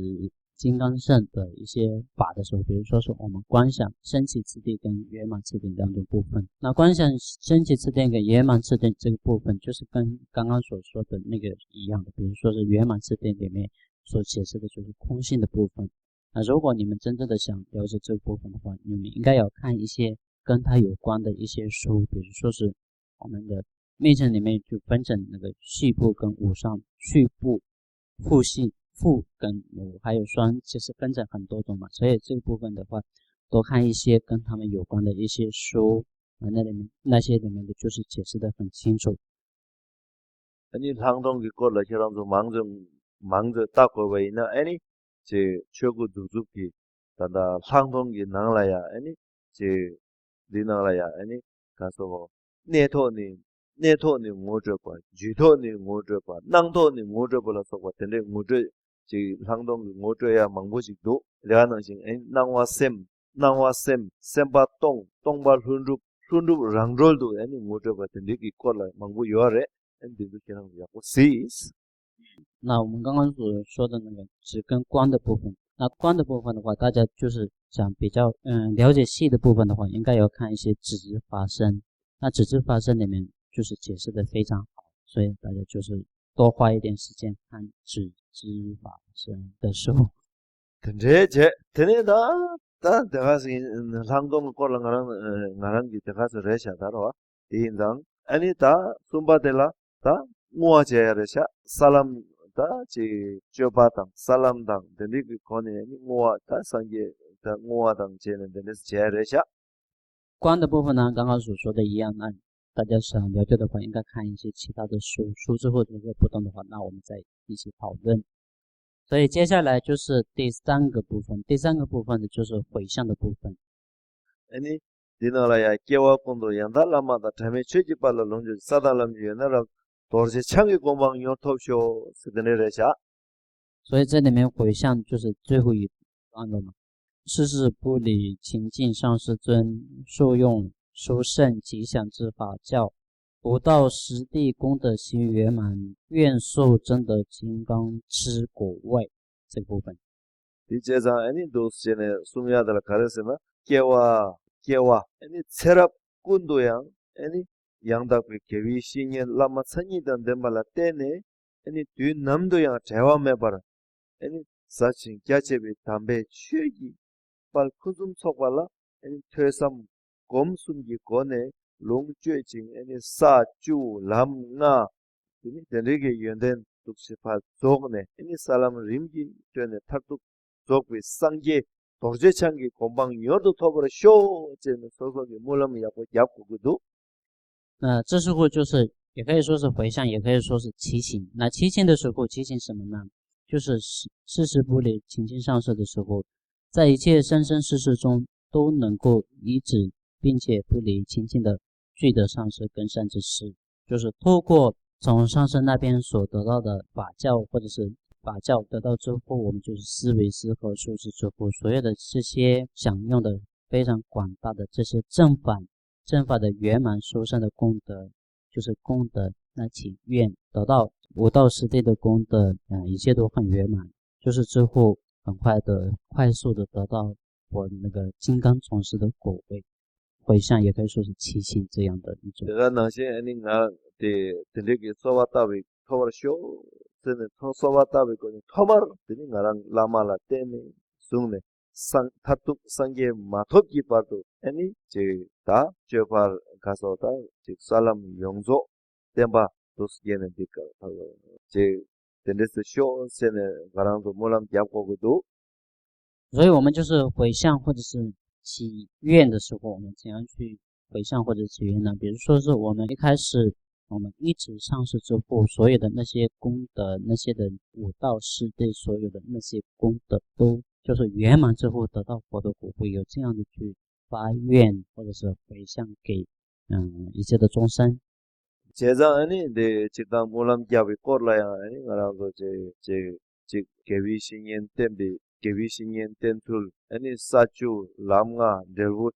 金刚乘的一些法的时候，比如说是我们观想升起次第跟圆满次第两种部分。那观想升起次第跟圆满次第这个部分，就是跟刚刚所说的那个一样的。比如说是圆满次第里面所解释的就是空性的部分。那如果你们真正的想了解这个部分的话，你们应该要看一些跟它有关的一些书，比如说是我们的密乘里面就分成那个序部跟无上序部、复系。复跟无还有双，就是分成很多种嘛，所以这个部分的话，多看一些跟他们有关的一些书啊，那些里面的就是解释的很清楚。아니 상동기 꼴라 저랑도 망저 딱고 왜이나 아니 제 최고 두둑기 다다 상동기 나라야 아니 제 리나라야 아니 가서 네토니 모저과 주토니 모저과 낭토니 모저벌어서 같은데 모저 지 상동 모저야 망보직도 려나신 나와셈 셈바똥 똥발 훈룹 랑롤도 아니 모저 같은데 기 꼴라 망보 요아레那我们刚刚所说的那个指跟观的部分，那观的部分的话，大家就是想比较了解细的部分的话，应该要看一些止之法身。那止之法身里面就是解释的非常好，所以大家就是多花一点时间看止之法身的书。근데 되네다 다 내가 상동 꼴랑 나랑 기타가서 레샤다로 이인당 아니 다 숨바델라 다 모아제야레샤 살람 다 지 조바당 살람당 데리기 거네 모아 다 상게 다 모아당 제는 데스 제야레샤 观的部分呢，刚刚所说的一样，那大家想了解的话，应该看一些其他的书，书之后如果不懂的话，那我们再一起讨论。所以接下来就是第三个部分，第三个部分的就是回向的部分。 아니 디나라야 깨와콘도 양달라마다 담에 취지발로 롱주 사달람 유나라 도르제 창의 공방 요톱쇼 스드네레샤 所以这里面回向就是最后一段了嘛。世事不离清净上师尊，受用殊胜吉祥之法教，不到实地功德心圆满，愿受真的金刚吃果位。这个部分。 디제자 아니 도스제네 수미야들 가르스나 깨와 아니 세랍 군도양 아니 양답의 개위 신년 라마 선이던 데말라 때네 아니 뒤 남도양 재화매바라 아니 사칭 갸체비 담배 취기 발 쿠좀 속발라 아니 퇴삼 곰순기 고네 롱죄징 아니 사주 람나 아니 데리게 연된 독시파 조그네 아니 살람 림기 되네 탁뚝 조그의 상계 도제창기 공방 여도 토버를 쇼제는 소소기 몰라면 약고도 那这时候就是也可以说是回向，也可以说是祈请。那祈请的时候，祈请什么呢？就是世事不离清净上师的时候，在一切生生世世中都能够依止，并且不离清净的具德上师跟善知识，就是透过从上师那边所得到的法教或者是法教得到之后，我们就是思维思和数字之后，所有的这些享用的非常广大的这些正法的圆满殊胜的功德，就是功德。那请愿得到五到十地的功德，一切都很圆满，就是之后很快速的得到我那个金刚从师的果位。回向也可以说是祈请这样的一种。내가 나시 아닌가 데 들리게 써왔다 위 커버 쇼 세네 토소바타베 거니 토마르 되니 나랑 라마라 때문에 숭네 상 타뚝 상게 마톱기 파도 아니 제다 제발 가서다 제 살람 용조 템바 도스게네 디카 제 덴데스 쇼 세네 가랑도 몰람 야고고도 所以我们就是回向或者是祈愿的时候，我们怎样去回向或者祈愿呢？比如说是我们一开始我们一直上师之后，所有的那些功德，那些的五道师对所有的那些功德都就是圆满之后得到佛的果位，有这样的去发愿或者是回向给一切的众生。 제자 아니 데 직당 몰람 야비 꼴라야 아니 나라고 제 개위신년 템비 개위신년 템툴 아니 사추 람가 델고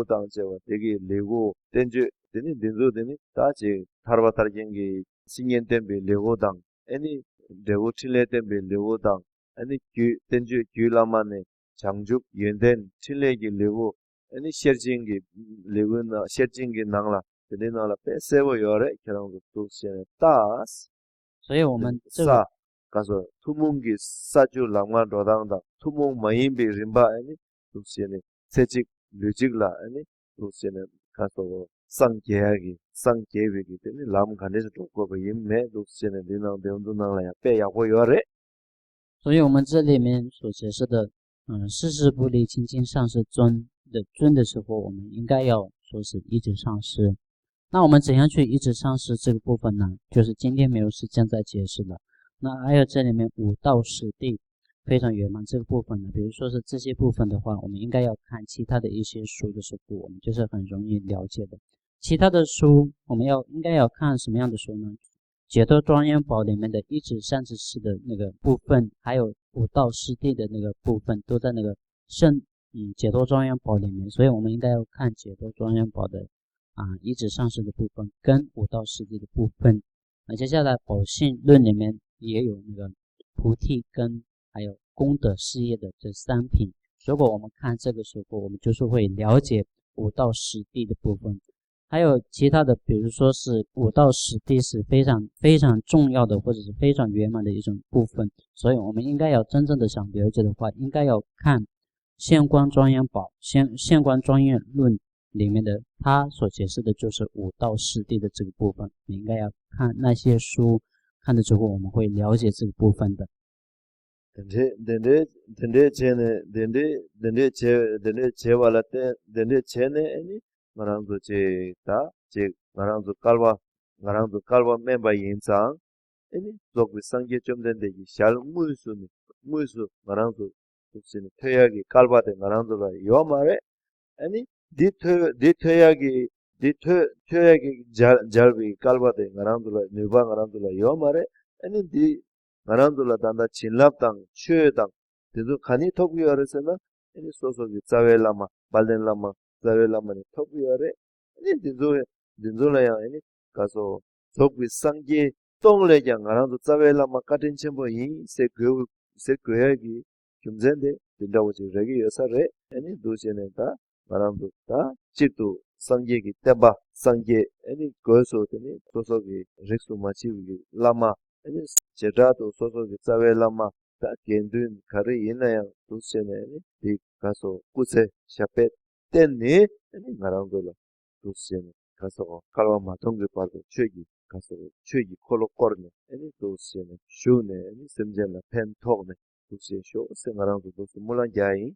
당제와 되게 레고 덴주 되니 덴조 되니 다지 타르바타르겐기 신년 템비 레고당 아니 레고 칠레 템비 레고당 아니 덴주 규라마네 장죽 연된 칠레기 레고 아니 셔징기 레고나 셔징기 낭라 所以我们这个가서 투몽기 사주 랑만 로당다 투몽 마임비 림바 아니 두시네 세직 뮤직라 아니 두시네 가서 상계하기 때문에 람 간에서 조금 임매 두시네 리나 대운도나야 빼야고 요래 所以我们这里面所解释的世事不离清净上师尊的时候，我们应该要说是一直上师。 那我们怎样去一直上师这个部分呢？就是今天没有时间再解释了。那还有这里面五道十地非常圆满这个部分呢，比如说是这些部分的话，我们应该要看其他的一些书的时候，我们就是很容易了解的。其他的书我们应该要看什么样的书呢？解脱庄严宝里面的一直善知识的那个部分，还有五道十地的那个部分，都在那个解脱庄严宝里面，所以我们应该要看解脱庄严宝的。 一直上师的部分跟五道十地的部分，接下来宝性论里面也有那个菩提根还有功德事业的这三品。如果我们看这个时候，我们就是会了解五道十地的部分，还有其他的，比如说是五道十地是非常非常重要的或者是非常圆满的一种部分，所以我们应该要真正的想了解的话，应该要看现观庄严宝现观庄严论。 里面的他所解释的就是五道十地的这个部分，你应该要看那些书，看了之后我们会了解这个部分的。디토야기 잘비 깔바데 나란둘라 네바 나란둘라 요마레 아니 디 나란둘라 단다 진랍당 최당 디도 카니 토구여레세나 아니 소소기 자벨라마 발덴라마 자벨라마니 토구여레 아니 디조라야 아니 가서 속비 상게 똥레장 나란도 자벨라마 카틴 쳔보 이 세고야기 좀젠데 딘다오지 레기 여사레 아니 도시네다 마람도 다 지도 상계기 때바 상계 아니 거소더니 소소기 렉수 마치기 라마 아니 제자도 소소기 자웨 라마 다 겐든 가리 이나야 도세네 디 가서 꾸세 샤페 땐니 아니 마람도라 도세네 가서 칼와마 동게 파도 최기 가서 최기 콜로 거르네 아니 도세네 쇼네 아니 semjana 펜토네 도세 쇼 생아랑도 도스 몰란자이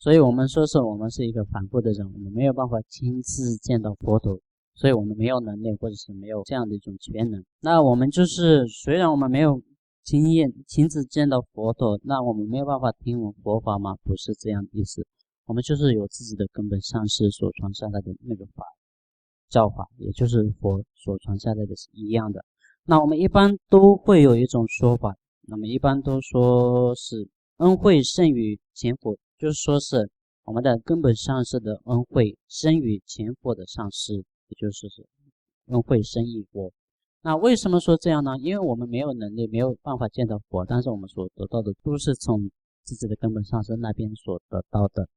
所以我们说是我们是一个反复的人，我们没有办法亲自见到佛陀，所以我们没有能力或者是没有这样的一种全能。那我们就是虽然我们没有亲自见到佛陀，那我们没有办法听闻佛法吗？不是这样的意思，我们就是有自己的根本上师所传下来的那个教法，也就是佛所传下来的是一样的。那我们一般都会有一种说法，那么一般都说是恩惠胜于前佛。 就是说是我们的根本上师的恩惠胜于前佛的上师，也就是恩惠胜于佛。那为什么说这样呢？因为我们没有能力，没有办法见到佛，但是我们所得到的都是从自己的根本上师那边所得到的。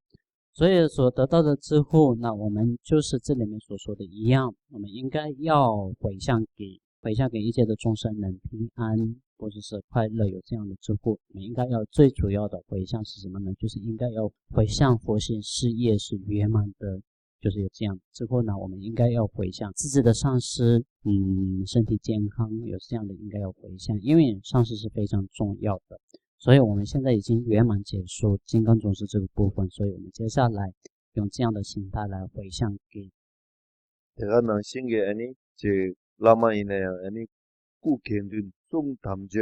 所以所得到的之后，那我们就是这里面所说的一样，我们应该要回向给回向给一切的众生能平安或者是快乐，有这样的智慧。我们应该要最主要的回向是什么呢？就是应该要回向佛性事业是圆满的，就是有这样之后呢，我们应该要回向自己的上师，身体健康，有这样的应该要回向，因为上师是非常重要的。所以我们现在已经圆满结束金刚总师这个部分，所以我们接下来用这样的心态来回向给。내가 낭신게 아니 제 라마이네야 아니 꾸켄든 송 담제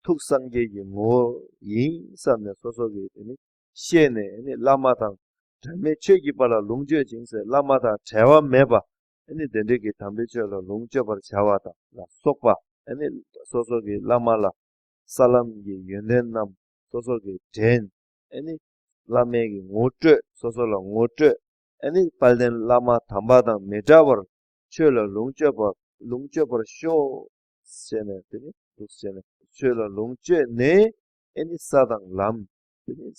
툭상계기 뭐 인삼네 소소게 아니 시에네 아니 라마당 담에 책이발라 롱제 징세 라마다 재와 매바 아니 덴데게 담배절로 롱제발 자와다 라 속바 아니 소소게 라마라 살람게 연된남 소소게 덴 아니 라메기 모트 소소라 모트 아니 발된 라마 담바당 메자버 쳬러 롱제버 쇼 세네 되니 독세네 쳬러 롱제 네 아니 사당 람 되니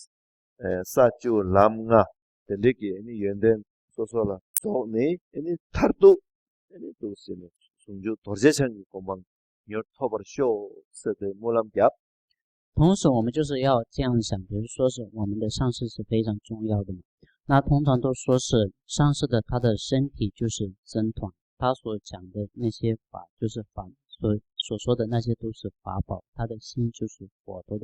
사주 람가 되게 아니 연된 소소라 소네 아니 타르도 아니 독세네 송주 도제창이 고망 요토버 쇼 세데 몰람갑同时我们就是要这样想，比如说是我们的上师是非常重要的嘛，那通常都说是上师的他的身体就是僧团，他所讲的那些法就是法，所说的那些都是法宝，他的心就是佛陀的